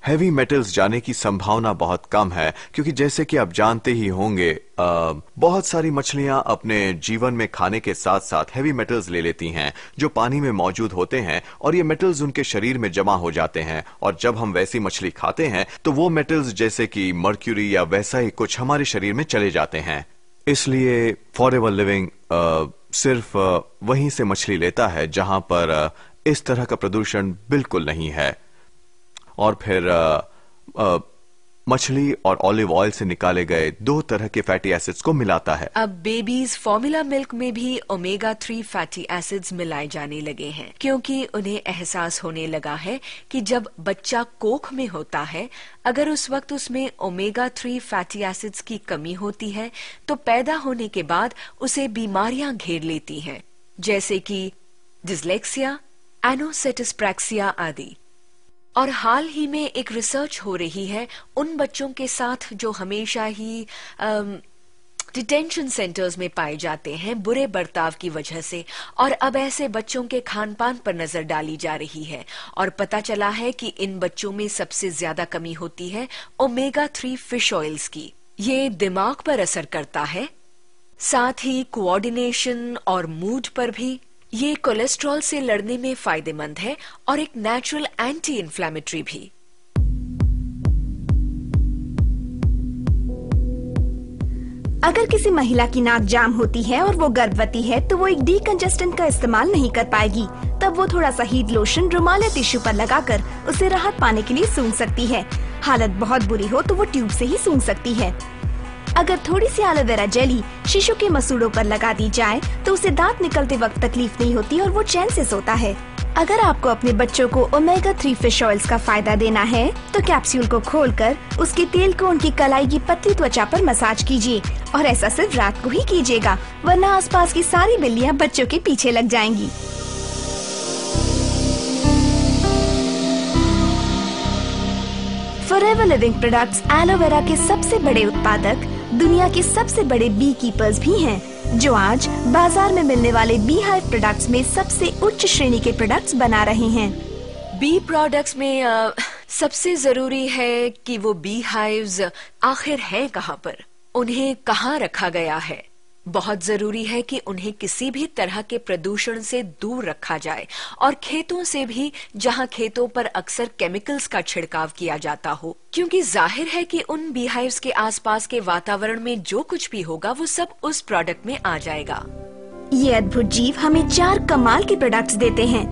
हैवी मेटल्स जाने की संभावना बहुत कम है, क्योंकि जैसे कि आप जानते ही होंगे बहुत सारी मछलियां अपने जीवन में खाने के साथ साथ हैवी मेटल्स ले लेती हैं, जो पानी में मौजूद होते हैं, और ये मेटल्स उनके शरीर में जमा हो जाते हैं, और जब हम वैसी मछली खाते हैं तो वो मेटल्स जैसे कि मर्क्यूरी या वैसा ही कुछ हमारे शरीर में चले जाते हैं। इसलिए फॉरएवर लिविंग सिर्फ वहीं से मछली लेता है जहां पर इस तरह का प्रदूषण बिल्कुल नहीं है, और फिर मछली और ऑलिव ऑयल से निकाले गए 2 तरह के फैटी एसिड्स को मिलाता है। अब बेबीज फॉर्मूला मिल्क में भी ओमेगा 3 फैटी एसिड्स मिलाए जाने लगे हैं, क्योंकि उन्हें एहसास होने लगा है कि जब बच्चा कोख में होता है, अगर उस वक्त उसमें ओमेगा 3 फैटी एसिड्स की कमी होती है तो पैदा होने के बाद उसे बीमारियां घेर लेती हैं, जैसे कि डिस्लेक्सिया, एनोसेटिस्प्रैक्सिया आदि। और हाल ही में एक रिसर्च हो रही है उन बच्चों के साथ जो हमेशा ही डिटेंशन सेंटर्स में पाए जाते हैं बुरे बर्ताव की वजह से, और अब ऐसे बच्चों के खान पान पर नजर डाली जा रही है, और पता चला है कि इन बच्चों में सबसे ज्यादा कमी होती है ओमेगा 3 फिश ऑयल्स की। ये दिमाग पर असर करता है, साथ ही कोऑर्डिनेशन और मूड पर भी। ये कोलेस्ट्रॉल से लड़ने में फायदेमंद है और एक नेचुरल एंटी इन्फ्लेमेटरी भी। अगर किसी महिला की नाक जाम होती है और वो गर्भवती है तो वो एक डीकंजेस्टेंट का इस्तेमाल नहीं कर पाएगी। तब वो थोड़ा सा हीट लोशन रुमाल या टिश्यू पर लगाकर उसे राहत पाने के लिए सूंघ सकती है। हालत बहुत बुरी हो तो वो ट्यूब से ही सूंघ सकती है। अगर थोड़ी सी एलोवेरा जेली शिशु के मसूड़ों पर लगा दी जाए तो उसे दांत निकलते वक्त तकलीफ नहीं होती और वो चैन से सोता है। अगर आपको अपने बच्चों को ओमेगा 3 फिश ऑयल्स का फायदा देना है तो कैप्सूल को खोलकर उसके तेल को उनकी कलाई की पतली त्वचा पर मसाज कीजिए और ऐसा सिर्फ रात को ही कीजिएगा, वरना आसपास की सारी बिल्लियां बच्चों के पीछे लग जाएंगी। फॉरएवर लिविंग प्रोडक्ट्स एलोवेरा के सबसे बड़े उत्पादक दुनिया के सबसे बड़े बी कीपर्स भी हैं, जो आज बाजार में मिलने वाले बी हाइव प्रोडक्ट्स में सबसे उच्च श्रेणी के प्रोडक्ट्स बना रहे हैं। बी प्रोडक्ट्स में सबसे जरूरी है कि वो बी हाइव्स आखिर हैं कहाँ पर, उन्हें कहाँ रखा गया है। बहुत जरूरी है कि उन्हें किसी भी तरह के प्रदूषण से दूर रखा जाए और खेतों से भी, जहां खेतों पर अक्सर केमिकल्स का छिड़काव किया जाता हो, क्योंकि जाहिर है कि उन बी हाइव्स के आसपास के वातावरण में जो कुछ भी होगा वो सब उस प्रोडक्ट में आ जाएगा। ये अद्भुत जीव हमें 4 कमाल के प्रोडक्ट्स देते हैं।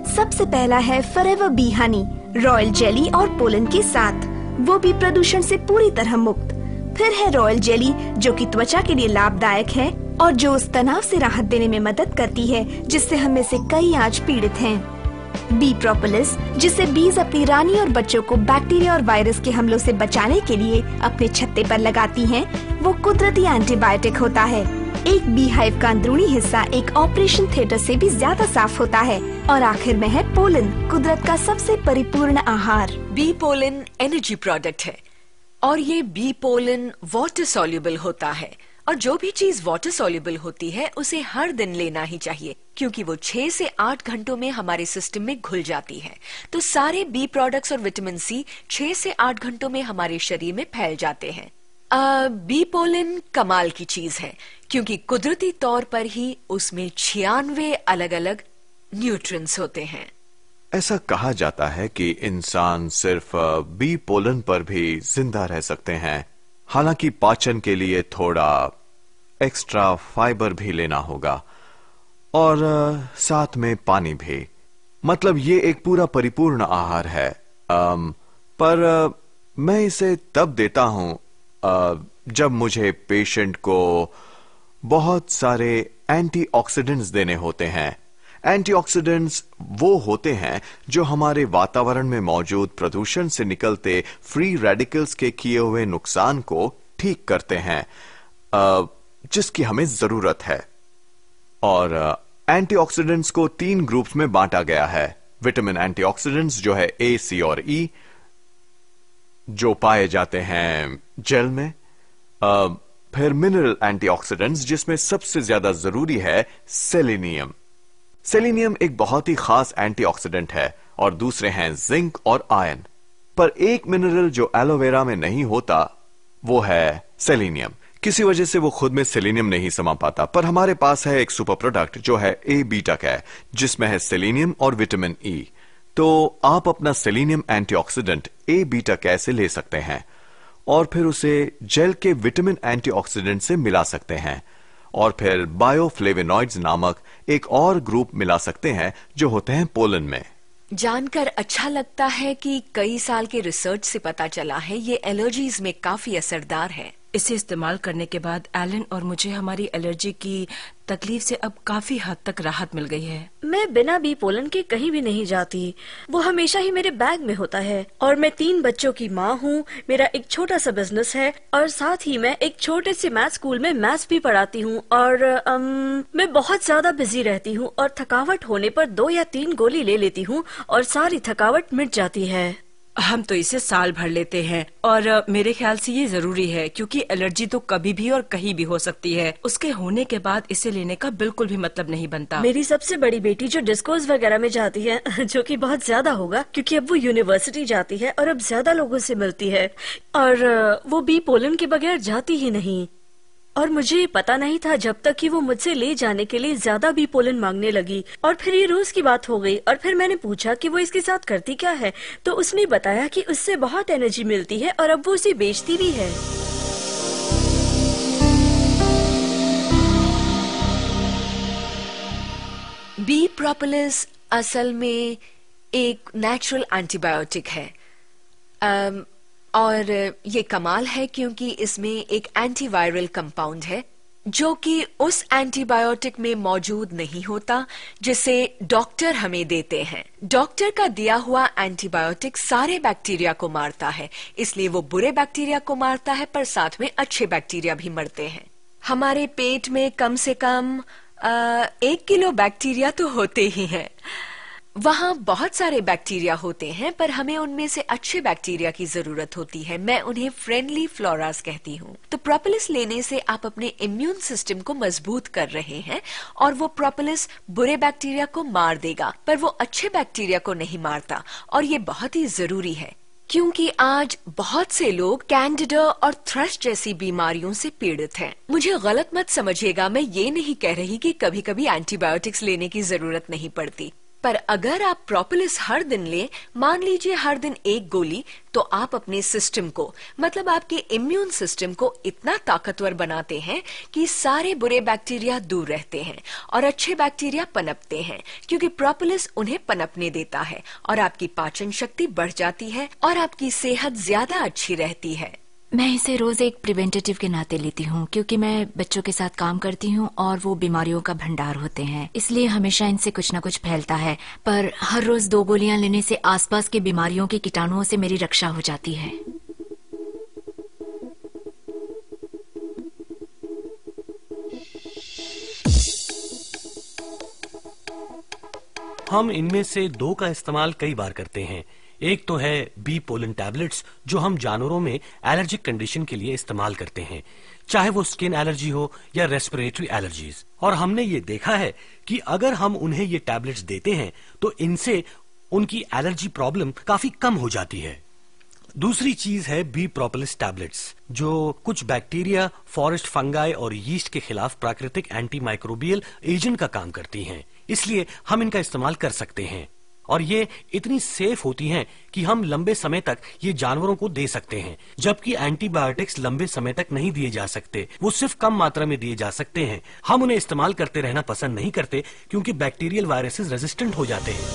सबसे पहला है forever B Honey, royal jelly और पोलन के साथ, वो भी प्रदूषण से पूरी तरह मुक्त। फिर है रॉयल जेली जो कि त्वचा के लिए लाभदायक है और जो उस तनाव से राहत देने में मदद करती है जिससे हम में से कई आज पीड़ित हैं। बी प्रोपोलिस, जिसे बीज अपनी रानी और बच्चों को बैक्टीरिया और वायरस के हमलों से बचाने के लिए अपने छत्ते पर लगाती हैं, वो कुदरती एंटीबायोटिक होता है। एक बी हाइव का अंदरूनी हिस्सा एक ऑपरेशन थिएटर से भी ज्यादा साफ होता है। और आखिर में है पोलन, कुदरत का सबसे परिपूर्ण आहार। बी पोलन एनर्जी प्रोडक्ट है और ये बी पोलन वाटर सॉल्युबल होता है, और जो भी चीज वाटर सॉल्युबल होती है उसे हर दिन लेना ही चाहिए, क्योंकि वो 6 से 8 घंटों में हमारे सिस्टम में घुल जाती है। तो सारे बी प्रोडक्ट्स और विटामिन सी 6 से 8 घंटों में हमारे शरीर में फैल जाते हैं। बी पोलन कमाल की चीज है, क्योंकि कुदरती तौर पर ही उसमें 96 अलग अलग न्यूट्रिएंट्स होते हैं। ऐसा कहा जाता है कि इंसान सिर्फ बी पोलन पर भी जिंदा रह सकते हैं, हालांकि पाचन के लिए थोड़ा एक्स्ट्रा फाइबर भी लेना होगा और साथ में पानी भी। मतलब ये एक पूरा परिपूर्ण आहार है। पर मैं इसे तब देता हूं जब मुझे पेशेंट को बहुत सारे एंटीऑक्सीडेंट्स देने होते हैं। एंटीऑक्सीडेंट्स वो होते हैं जो हमारे वातावरण में मौजूद प्रदूषण से निकलते फ्री रेडिकल्स के किए हुए नुकसान को ठीक करते हैं, जिसकी हमें जरूरत है। और एंटीऑक्सीडेंट्स को 3 ग्रुप्स में बांटा गया है। विटामिन एंटीऑक्सीडेंट्स जो है ए, सी और ई, जो पाए जाते हैं जेल में। फिर मिनरल एंटीऑक्सीडेंट्स, जिसमें सबसे ज्यादा जरूरी है सेलेनियम। सेलेनियम एक बहुत ही खास एंटीऑक्सीडेंट है। और दूसरे हैं जिंक और आयरन। पर एक मिनरल जो एलोवेरा में नहीं होता वो है सेलेनियम। किसी वजह से वो खुद में सेलेनियम नहीं समा पाता, पर हमारे पास है एक सुपर प्रोडक्ट जो है ए बीटा का, जिसमें है सेलेनियम और विटामिन ई। तो आप अपना सेलेनियम एंटीऑक्सीडेंट ए बीटा कैसे ले सकते हैं और फिर उसे जेल के विटामिन एंटीऑक्सीडेंट से मिला सकते हैं, और फिर बायोफ्लेवेनॉइड्स नामक एक और ग्रुप मिला सकते हैं जो होते हैं पोलन में। जानकर अच्छा लगता है कि कई साल के रिसर्च से पता चला है ये एलर्जीज में काफी असरदार है। इसे इस्तेमाल करने के बाद एलन और मुझे हमारी एलर्जी की तकलीफ से अब काफी हद तक राहत मिल गई है। मैं बिना बी पोलन के कहीं भी नहीं जाती, वो हमेशा ही मेरे बैग में होता है। और मैं 3 बच्चों की माँ हूँ, मेरा एक छोटा सा बिजनेस है और साथ ही मैं एक छोटे से मैथ स्कूल में मैथ्स भी पढ़ाती हूँ। और मैं बहुत ज्यादा बिजी रहती हूँ और थकावट होने पर 2 या 3 गोली ले लेती हूँ और सारी थकावट मिट जाती है। हम तो इसे साल भर लेते हैं और मेरे ख्याल से ये जरूरी है, क्योंकि एलर्जी तो कभी भी और कहीं भी हो सकती है। उसके होने के बाद इसे लेने का बिल्कुल भी मतलब नहीं बनता। मेरी सबसे बड़ी बेटी जो डिस्कोर्स वगैरह में जाती है, जो कि बहुत ज्यादा होगा क्योंकि अब वो यूनिवर्सिटी जाती है और अब ज्यादा लोगों से मिलती है, और वो बी पोलन के बगैर जाती ही नहीं। और मुझे पता नहीं था जब तक कि वो मुझसे ले जाने के लिए ज्यादा बी पोलन मांगने लगी। और फिर ये रोज की बात हो गई और फिर मैंने पूछा कि वो इसके साथ करती क्या है, तो उसने बताया कि उससे बहुत एनर्जी मिलती है और अब वो उसे बेचती भी है। बी प्रोपोलिस असल में एक नेचुरल एंटीबायोटिक है और ये कमाल है क्योंकि इसमें एक एंटीवायरल कंपाउंड है जो कि उस एंटीबायोटिक में मौजूद नहीं होता जिसे डॉक्टर हमें देते हैं। डॉक्टर का दिया हुआ एंटीबायोटिक सारे बैक्टीरिया को मारता है, इसलिए वो बुरे बैक्टीरिया को मारता है पर साथ में अच्छे बैक्टीरिया भी मरते हैं। हमारे पेट में कम से कम 1 किलो बैक्टीरिया तो होते ही हैं। वहाँ बहुत सारे बैक्टीरिया होते हैं पर हमें उनमें से अच्छे बैक्टीरिया की जरूरत होती है। मैं उन्हें फ्रेंडली फ्लोरास कहती हूँ। तो प्रोपोलिस लेने से आप अपने इम्यून सिस्टम को मजबूत कर रहे हैं और वो प्रोपोलिस बुरे बैक्टीरिया को मार देगा पर वो अच्छे बैक्टीरिया को नहीं मारता और ये बहुत ही जरूरी है क्योंकि आज बहुत से लोग कैंडिडा और थ्रश जैसी बीमारियों से पीड़ित हैं। मुझे गलत मत समझिएगा, मैं ये नहीं कह रही कि कभी कभी एंटीबायोटिक्स लेने की जरूरत नहीं पड़ती, पर अगर आप प्रोपोलिस हर दिन लें, मान लीजिए हर दिन 1 गोली, तो आप अपने सिस्टम को मतलब आपके इम्यून सिस्टम को इतना ताकतवर बनाते हैं कि सारे बुरे बैक्टीरिया दूर रहते हैं और अच्छे बैक्टीरिया पनपते हैं क्योंकि प्रोपोलिस उन्हें पनपने देता है और आपकी पाचन शक्ति बढ़ जाती है और आपकी सेहत ज्यादा अच्छी रहती है। मैं इसे रोज एक प्रिवेंटेटिव के नाते लेती हूँ क्योंकि मैं बच्चों के साथ काम करती हूँ और वो बीमारियों का भंडार होते हैं, इसलिए हमेशा इनसे कुछ न कुछ फैलता है। पर हर रोज 2 गोलियां लेने से आसपास के बीमारियों के कीटाणुओं से मेरी रक्षा हो जाती है। हम इनमें से 2 का इस्तेमाल कई बार करते हैं। एक तो है बी पोलन टैबलेट्स जो हम जानवरों में एलर्जिक कंडीशन के लिए इस्तेमाल करते हैं, चाहे वो स्किन एलर्जी हो या रेस्पिरेटरी एलर्जीज। और हमने ये देखा है कि अगर हम उन्हें ये टैबलेट्स देते हैं तो इनसे उनकी एलर्जी प्रॉब्लम काफी कम हो जाती है। दूसरी चीज है बी प्रोपोलिस टैबलेट्स जो कुछ बैक्टीरिया, फॉरेस्ट फंगाई और यीस्ट के खिलाफ प्राकृतिक एंटी माइक्रोबियल एजेंट का काम करती हैं, इसलिए हम इनका इस्तेमाल कर सकते हैं और ये इतनी सेफ होती हैं कि हम लंबे समय तक ये जानवरों को दे सकते हैं, जबकि एंटीबायोटिक्स लंबे समय तक नहीं दिए जा सकते, वो सिर्फ कम मात्रा में दिए जा सकते हैं। हम उन्हें इस्तेमाल करते रहना पसंद नहीं करते क्योंकि बैक्टीरियल वायरसेस रेजिस्टेंट हो जाते हैं।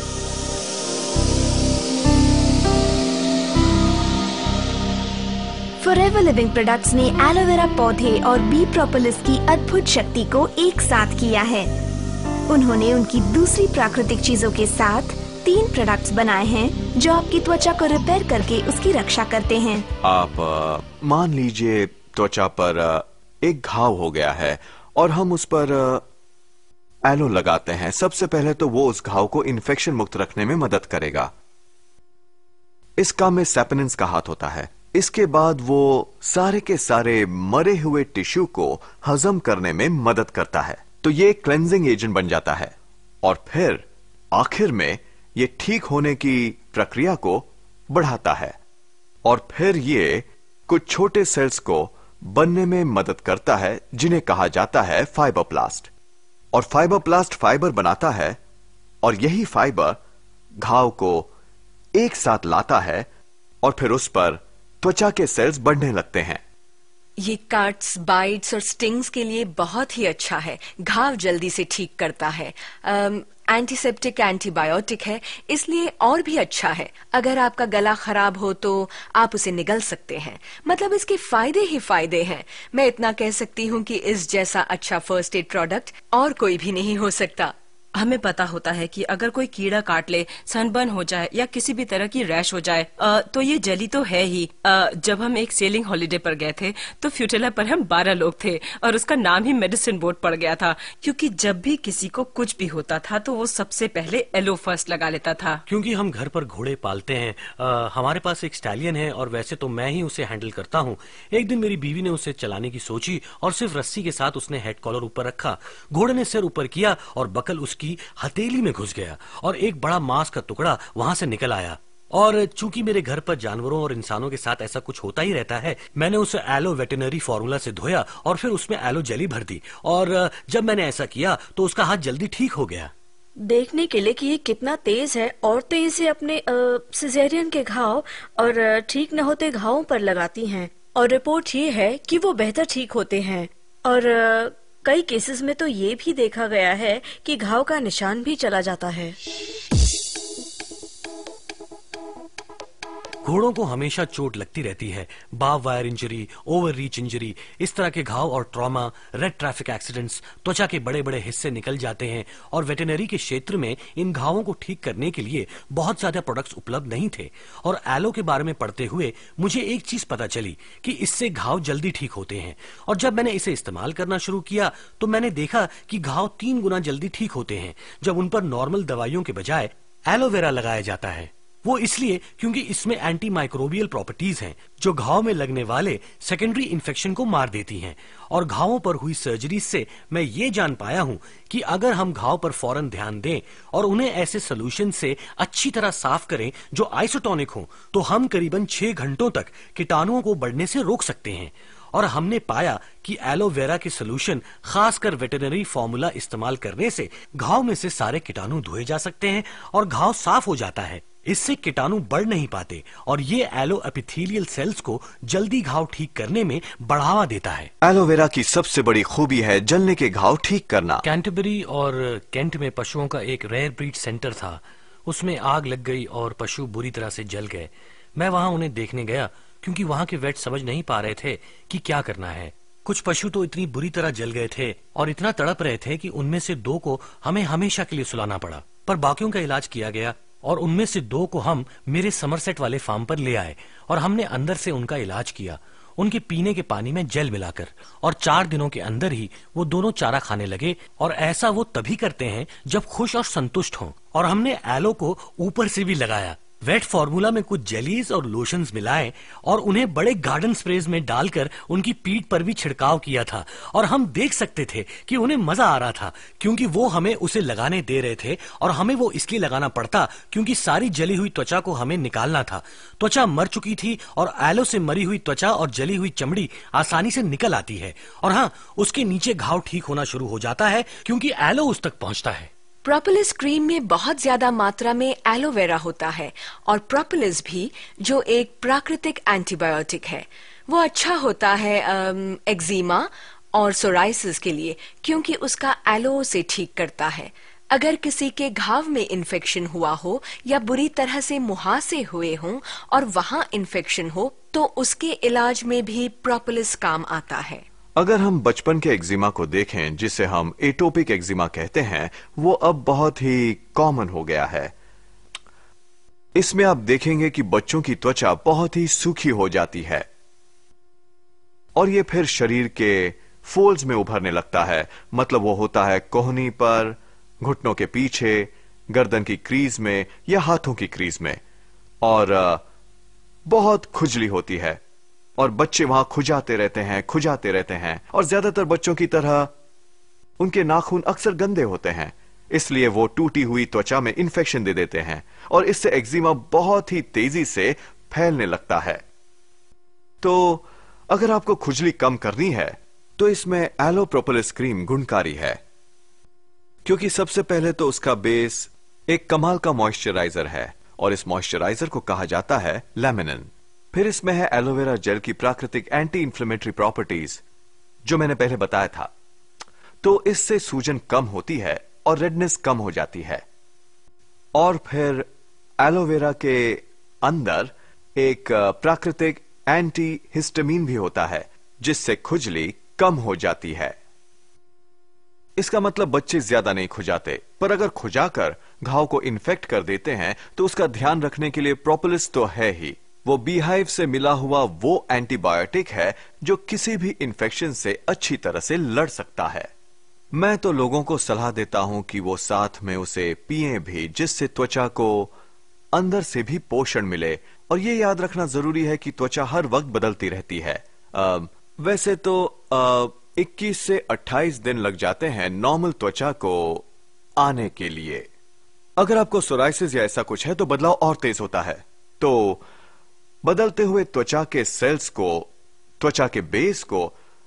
फॉरएवर लिविंग प्रोडक्ट्स ने एलोवेरा पौधे और बी प्रोपोलिस की अद्भुत शक्ति को एक साथ किया है। उन्होंने उनकी दूसरी प्राकृतिक चीजों के साथ 3 प्रोडक्ट्स बनाए हैं जो आपकी त्वचा को रिपेयर करके उसकी रक्षा करते हैं। आप मान लीजिए त्वचा पर एक घाव हो गया है और हम उस पर एलो लगाते हैं। सबसे पहले तो वो उस घाव को इन्फेक्शन मुक्त रखने में मदद करेगा। इस काम में सैपोनिन्स का हाथ होता है। इसके बाद वो सारे के सारे मरे हुए टिश्यू को हजम करने में मदद करता है, तो ये क्लेंजिंग एजेंट बन जाता है और फिर आखिर में ये ठीक होने की प्रक्रिया को बढ़ाता है और फिर ये कुछ छोटे सेल्स को बनने में मदद करता है जिन्हें कहा जाता है फाइबरप्लास्ट। और फाइबरप्लास्ट फाइबर बनाता है और यही फाइबर घाव को एक साथ लाता है और फिर उस पर त्वचा के सेल्स बढ़ने लगते हैं। ये कट्स, बाइट्स और स्टिंग्स के लिए बहुत ही अच्छा है। घाव जल्दी से ठीक करता है। एंटीसेप्टिक, एंटीबायोटिक है, इसलिए और भी अच्छा है। अगर आपका गला खराब हो तो आप उसे निगल सकते हैं। मतलब इसके फायदे ही फायदे हैं। मैं इतना कह सकती हूँ कि इस जैसा अच्छा फर्स्ट एड प्रोडक्ट और कोई भी नहीं हो सकता। हमें पता होता है कि अगर कोई कीड़ा काट ले, सनबर्न हो जाए या किसी भी तरह की रैश हो जाए तो ये जली तो है ही। जब हम एक सेलिंग हॉलिडे पर गए थे तो फ्यूटेला पर हम 12 लोग थे और उसका नाम ही मेडिसिन बोर्ड पड़ गया था क्योंकि जब भी किसी को कुछ भी होता था तो वो सबसे पहले एलो फर्स्ट लगा लेता था। क्योंकि हम घर पर घोड़े पालते हैं, हमारे पास एक स्टैलियन है और वैसे तो मैं ही उसे हैंडल करता हूँ। एक दिन मेरी बीवी ने उसे चलाने की सोची और सिर्फ रस्सी के साथ उसने हेड कॉलर ऊपर रखा, घोड़े ने सिर ऊपर किया और बकल उसकी हथेली में घुस गया और एक बड़ा मांस का टुकड़ा वहां से निकल आया। और चूंकि मेरे घर पर जानवरों और इंसानों के साथ ऐसा कुछ होता ही रहता है, मैंने उसे एलो वेटरनरी फॉर्मूला से धोया और फिर उसमें एलो जेली भर दी और जब मैंने ऐसा किया तो उसका हाथ जल्दी ठीक हो गया। देखने के लिए कि ये कितना तेज है, औरतें इसे अपने सिजेरियन के घाव और ठीक न होते घावों पर लगाती हैं और रिपोर्ट ये है कि वो बेहतर ठीक होते हैं और कई केसेस में तो ये भी देखा गया है कि घाव का निशान भी चला जाता है। घोड़ों को हमेशा चोट लगती रहती है, barb wire injury, over reach injury, इस तरह के घाव और ट्रॉमा, रेड ट्रैफिक एक्सीडेंट्स, त्वचा के बड़े बड़े हिस्से निकल जाते हैं और वेटरनरी के क्षेत्र में इन घावों को ठीक करने के लिए बहुत ज्यादा प्रोडक्ट्स उपलब्ध नहीं थे। और एलो के बारे में पढ़ते हुए मुझे एक चीज पता चली कि इससे घाव जल्दी ठीक होते हैं। और जब मैंने इसे इस्तेमाल करना शुरू किया तो मैंने देखा कि घाव 3 गुना जल्दी ठीक होते हैं जब उन पर नॉर्मल दवाइयों के बजाय एलोवेरा लगाया जाता है। वो इसलिए क्योंकि इसमें एंटी माइक्रोबियल प्रॉपर्टीज हैं जो घाव में लगने वाले सेकेंडरी इन्फेक्शन को मार देती हैं। और घावों पर हुई सर्जरी से मैं ये जान पाया हूं कि अगर हम घाव पर फौरन ध्यान दें और उन्हें ऐसे सोल्यूशन से अच्छी तरह साफ करें जो आइसोटोनिक हो, तो हम करीबन 6 घंटों तक कीटाणुओं को बढ़ने से रोक सकते हैं। और हमने पाया कि एलोवेरा के सोल्यूशन, खासकर वेटरनरी फॉर्मूला इस्तेमाल करने से घाव में से सारे कीटाणु धोए जा सकते हैं और घाव साफ हो जाता है। इससे कीटाणु बढ़ नहीं पाते और ये एलो एपिथेलियल सेल्स को जल्दी घाव ठीक करने में बढ़ावा देता है। एलोवेरा की सबसे बड़ी खूबी है जलने के घाव ठीक करना। कैंटरबरी और केंट में पशुओं का एक रेयर ब्रीड सेंटर था। उसमें आग लग गई और पशु बुरी तरह से जल गए। मैं वहां उन्हें देखने गया क्योंकि वहां के वेट समझ नहीं पा रहे थे कि क्या करना है। कुछ पशु तो इतनी बुरी तरह जल गए थे और इतना तड़प रहे थे कि उनमें से 2 को हमें हमेशा के लिए सुलाना पड़ा। पर बाकियों का इलाज किया गया और उनमें से 2 को हम मेरे समरसेट वाले फार्म पर ले आए और हमने अंदर से उनका इलाज किया, उनके पीने के पानी में जेल मिलाकर। और 4 दिनों के अंदर ही वो दोनों चारा खाने लगे। और ऐसा वो तभी करते हैं जब खुश और संतुष्ट हों। और हमने एलो को ऊपर से भी लगाया। वेट फार्मूला में कुछ जेलीज और लोशंस मिलाए और उन्हें बड़े गार्डन स्प्रेज में डालकर उनकी पीठ पर भी छिड़काव किया था। और हम देख सकते थे कि उन्हें मजा आ रहा था क्योंकि वो हमें उसे लगाने दे रहे थे और हमें वो इसलिए लगाना पड़ता क्योंकि सारी जली हुई त्वचा को हमें निकालना था। त्वचा मर चुकी थी और एलो से मरी हुई त्वचा और जली हुई चमड़ी आसानी से निकल आती है। और हाँ, उसके नीचे घाव ठीक होना शुरू हो जाता है क्योंकि एलो उस तक पहुंचता है। प्रोपोलिस क्रीम में बहुत ज्यादा मात्रा में एलोवेरा होता है और प्रोपोलिस भी, जो एक प्राकृतिक एंटीबायोटिक है, वो अच्छा होता है एक्जिमा और सोराइसिस के लिए क्योंकि उसका एलो से ठीक करता है। अगर किसी के घाव में इन्फेक्शन हुआ हो या बुरी तरह से मुहासे हुए हों और वहां इन्फेक्शन हो तो उसके इलाज में भी प्रोपोलिस काम आता है। अगर हम बचपन के एक्जिमा को देखें, जिसे हम एटोपिक एक्जिमा कहते हैं, वो अब बहुत ही कॉमन हो गया है। इसमें आप देखेंगे कि बच्चों की त्वचा बहुत ही सूखी हो जाती है और ये फिर शरीर के फोल्ड्स में उभरने लगता है। मतलब वो होता है कोहनी पर, घुटनों के पीछे, गर्दन की क्रीज में या हाथों की क्रीज में। और बहुत खुजली होती है और बच्चे वहां खुजाते रहते हैं और ज्यादातर बच्चों की तरह उनके नाखून अक्सर गंदे होते हैं, इसलिए वो टूटी हुई त्वचा में इन्फेक्शन दे देते हैं और इससे एक्जिमा बहुत ही तेजी से फैलने लगता है। तो अगर आपको खुजली कम करनी है तो इसमें एलो प्रोपोलिस क्रीम गुणकारी है क्योंकि सबसे पहले तो उसका बेस एक कमाल का मॉइस्चराइजर है और इस मॉइस्चराइजर को कहा जाता है लैमिनिन। फिर इसमें है एलोवेरा जेल की प्राकृतिक एंटी इंफ्लेमेटरी प्रॉपर्टीज जो मैंने पहले बताया था। तो इससे सूजन कम होती है और रेडनेस कम हो जाती है। और फिर एलोवेरा के अंदर एक प्राकृतिक एंटी हिस्टामिन भी होता है जिससे खुजली कम हो जाती है। इसका मतलब बच्चे ज्यादा नहीं खुजाते, पर अगर खुजाकर घाव को इन्फेक्ट कर देते हैं तो उसका ध्यान रखने के लिए प्रोपोलिस तो है ही। वो बीहाइव से मिला हुआ वो एंटीबायोटिक है जो किसी भी इन्फेक्शन से अच्छी तरह से लड़ सकता है। मैं तो लोगों को सलाह देता हूं कि वो साथ में उसे पिएं भी, जिससे त्वचा को अंदर से भी पोषण मिले। और ये याद रखना जरूरी है कि त्वचा हर वक्त बदलती रहती है। वैसे तो 21 से 28 दिन लग जाते हैं नॉर्मल त्वचा को आने के लिए। अगर आपको सोराइसिस या ऐसा कुछ है तो बदलाव और तेज होता है। तो बदलते हुए त्वचा के सेल्स को, त्वचा के बेस को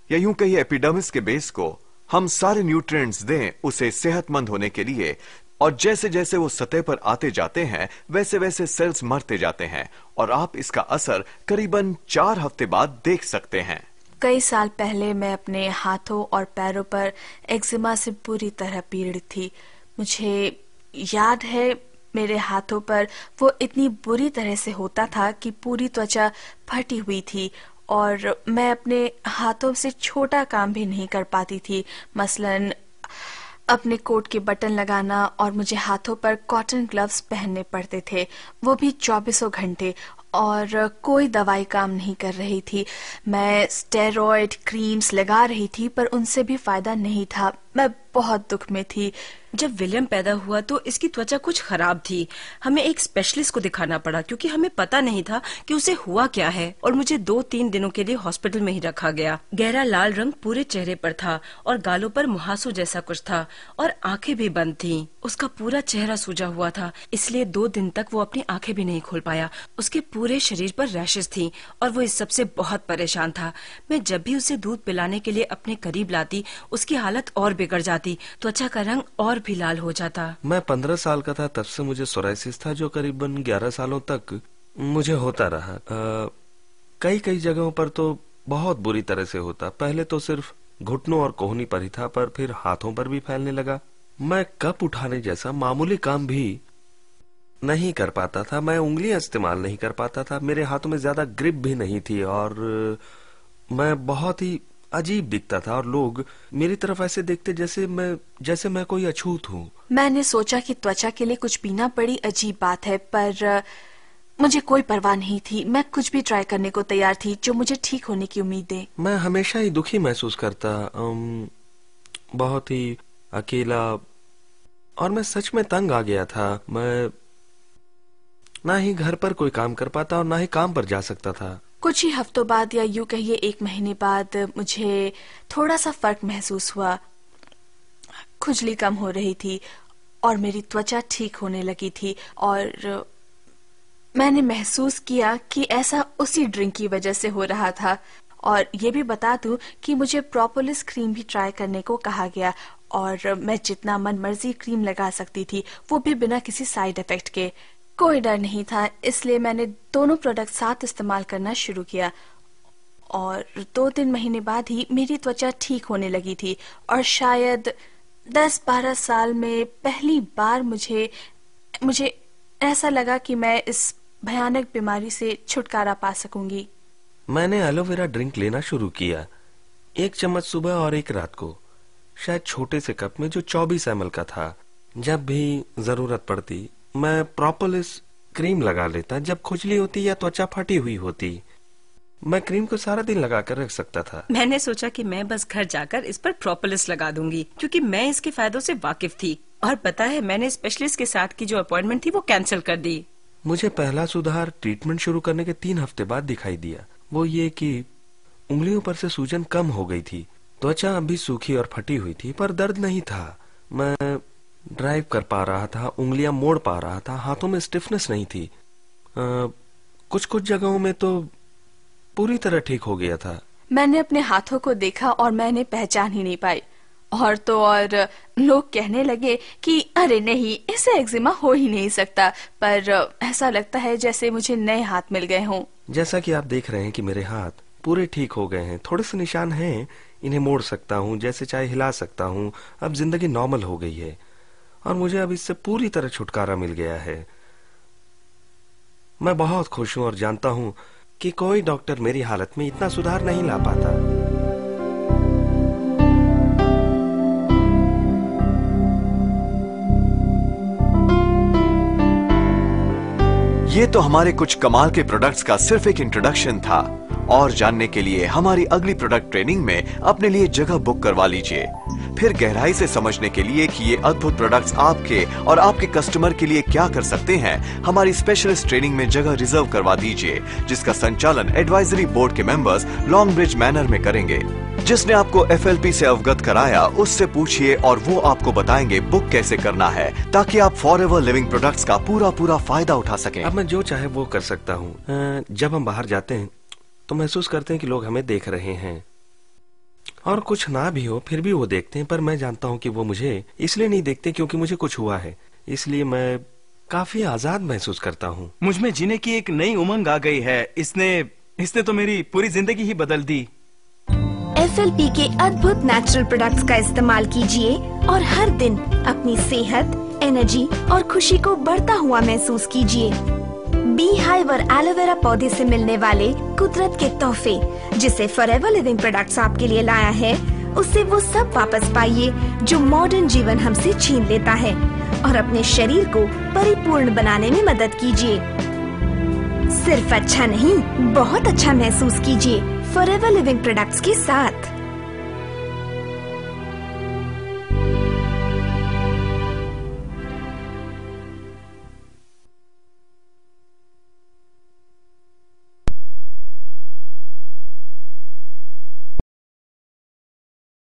या यूं कहिए एपिडर्मिस के बेस को हम सारे न्यूट्रिएंट्स दें उसे सेहतमंद होने के लिए। और जैसे जैसे वो सतह पर आते जाते हैं वैसे वैसे सेल्स मरते जाते हैं और आप इसका असर करीबन 4 हफ्ते बाद देख सकते हैं। कई साल पहले मैं अपने हाथों और पैरों पर एक्जिमा से बुरी तरह पीड़ित थी। मुझे याद है मेरे हाथों पर वो इतनी बुरी तरह से होता था कि पूरी त्वचा फटी हुई थी और मैं अपने हाथों से छोटा काम भी नहीं कर पाती थी, मसलन अपने कोट के बटन लगाना, और मुझे हाथों पर कॉटन ग्लव्स पहनने पड़ते थे, वो भी 24 घंटे, और कोई दवाई काम नहीं कर रही थी। मैं स्टेरॉइड क्रीम्स लगा रही थी पर उनसे भी फायदा नहीं था। मैं बहुत दुख में थी। जब विलियम पैदा हुआ तो इसकी त्वचा कुछ खराब थी। हमें एक स्पेशलिस्ट को दिखाना पड़ा क्योंकि हमें पता नहीं था कि उसे हुआ क्या है, और मुझे 2-3 दिनों के लिए हॉस्पिटल में ही रखा गया। गहरा लाल रंग पूरे चेहरे पर था और गालों पर मुहासों जैसा कुछ था, और आंखें भी बंद थीं। उसका पूरा चेहरा सूजा हुआ था, इसलिए 2 दिन तक वो अपनी आंखें भी नहीं खोल पाया। उसके पूरे शरीर पर रैशेस थीं और वो इस सबसे बहुत परेशान था। मैं जब भी उसे दूध पिलाने के लिए अपने करीब लाती, उसकी हालत और बिगड़ जाती, त्वचा का रंग और भी लाल हो जाता। मैं 15 साल का था तब से मुझे सोराइसिस था, जो करीबन 11 सालों तक मुझे होता रहा। कई जगहों पर तो बहुत बुरी तरह से होता। पहले तो सिर्फ घुटनों और कोहनी पर ही था, पर फिर हाथों पर भी फैलने लगा। मैं कप उठाने जैसा मामूली काम भी नहीं कर पाता था। मैं उंगलियां इस्तेमाल नहीं कर पाता था। मेरे हाथों में ज्यादा ग्रिप भी नहीं थी और मैं बहुत ही अजीब दिखता था, और लोग मेरी तरफ ऐसे देखते जैसे मैं कोई अछूत हूँ। मैंने सोचा कि त्वचा के लिए कुछ पीना बड़ी अजीब बात है, पर मुझे कोई परवाह नहीं थी। मैं कुछ भी ट्राई करने को तैयार थी जो मुझे ठीक होने की उम्मीद दे। मैं हमेशा ही दुखी महसूस करता, बहुत ही अकेला, और मैं सच में तंग आ गया था। मैं ना ही घर पर कोई काम कर पाता और ना ही काम पर जा सकता था। कुछ ही हफ्तों बाद, या यूं कहिए 1 महीने बाद, मुझे थोड़ा सा फर्क महसूस हुआ। खुजली कम हो रही थी और मेरी त्वचा ठीक होने लगी थी, और मैंने महसूस किया कि ऐसा उसी ड्रिंक की वजह से हो रहा था। और ये भी बता दूं कि मुझे प्रोपोलिस क्रीम भी ट्राई करने को कहा गया, और मैं जितना मन मर्जी क्रीम लगा सकती थी, वो भी बिना किसी साइड इफेक्ट के। कोई डर नहीं था, इसलिए मैंने दोनों प्रोडक्ट साथ इस्तेमाल करना शुरू किया, और 2-3 महीने बाद ही मेरी त्वचा ठीक होने लगी थी, और शायद 10-12 साल में पहली बार मुझे ऐसा लगा कि मैं इस भयानक बीमारी से छुटकारा पा सकूंगी। मैंने एलोवेरा ड्रिंक लेना शुरू किया, 1 चम्मच सुबह और 1 रात को, शायद छोटे से कप में जो 24 ml का था। जब भी जरूरत पड़ती मैं प्रोपोलिस क्रीम लगा लेता। जब खुजली होती या त्वचा फटी हुई होती, मैं क्रीम को सारा दिन लगा कर रख सकता था। मैंने सोचा कि मैं बस घर जाकर इस पर प्रोपोलिस लगा दूंगी, क्योंकि मैं इसके फायदों से वाकिफ थी। और पता है, मैंने स्पेशलिस्ट के साथ की जो अपॉइंटमेंट थी वो कैंसिल कर दी। मुझे पहला सुधार ट्रीटमेंट शुरू करने के 3 हफ्ते बाद दिखाई दिया। वो ये कि उंगलियों पर से सूजन कम हो गई थी। त्वचा अभी सूखी और फटी हुई थी, पर दर्द नहीं था। मैं ड्राइव कर पा रहा था, उंगलियां मोड़ पा रहा था, हाथों में स्टिफनेस नहीं थी। कुछ जगहों में तो पूरी तरह ठीक हो गया था। मैंने अपने हाथों को देखा और मैंने पहचान ही नहीं पाई, और तो और लोग कहने लगे कि अरे नहीं, इसे एक्जिमा हो ही नहीं सकता, पर ऐसा लगता है जैसे मुझे नए हाथ मिल गए हों। जैसा कि आप देख रहे हैं कि मेरे हाथ पूरे ठीक हो गए हैं। थोड़े से निशान हैं, इन्हें मोड़ सकता हूँ, जैसे चाहे हिला सकता हूँ। अब जिंदगी नॉर्मल हो गई है और मुझे अब इससे पूरी तरह छुटकारा मिल गया है। मैं बहुत खुश हूँ और जानता हूँ कि कोई डॉक्टर मेरी हालत में इतना सुधार नहीं ला पाता। ये तो हमारे कुछ कमाल के प्रोडक्ट्स का सिर्फ एक इंट्रोडक्शन था। और जानने के लिए हमारी अगली प्रोडक्ट ट्रेनिंग में अपने लिए जगह बुक करवा लीजिए। फिर गहराई से समझने के लिए कि ये अद्भुत प्रोडक्ट्स आपके और आपके कस्टमर के लिए क्या कर सकते हैं, हमारी स्पेशलिस्ट ट्रेनिंग में जगह रिजर्व करवा दीजिए, जिसका संचालन एडवाइजरी बोर्ड के मेंबर्स लॉन्ग ब्रिज मैनर में करेंगे। जिसने आपको FLP से अवगत कराया, उससे पूछिए और वो आपको बताएंगे बुक कैसे करना है, ताकि आप फॉरएवर लिविंग प्रोडक्ट्स का पूरा फायदा उठा सकें। अब मैं जो चाहे वो कर सकता हूँ। जब हम बाहर जाते हैं तो महसूस करते हैं कि लोग हमें देख रहे हैं, और कुछ ना भी हो फिर भी वो देखते हैं, पर मैं जानता हूँ कि वो मुझे इसलिए नहीं देखते क्योंकि मुझे कुछ हुआ है। इसलिए मैं काफी आजाद महसूस करता हूँ। मुझ में जीने की एक नई उमंग आ गई है। इसने तो मेरी पूरी जिंदगी ही बदल दी। FLP के अद्भुत नेचुरल प्रोडक्ट्स का इस्तेमाल कीजिए और हर दिन अपनी सेहत, एनर्जी और खुशी को बढ़ता हुआ महसूस कीजिए। बी हाइव और एलोवेरा पौधे से मिलने वाले कुदरत के तोहफे जिसे फॉरएवर लिविंग प्रोडक्ट्स आपके लिए लाया है, उससे वो सब वापस पाइए जो मॉडर्न जीवन हमसे छीन लेता है और अपने शरीर को परिपूर्ण बनाने में मदद कीजिए। सिर्फ अच्छा नहीं, बहुत अच्छा महसूस कीजिए फॉरएवर लिविंग प्रोडक्ट्स के साथ।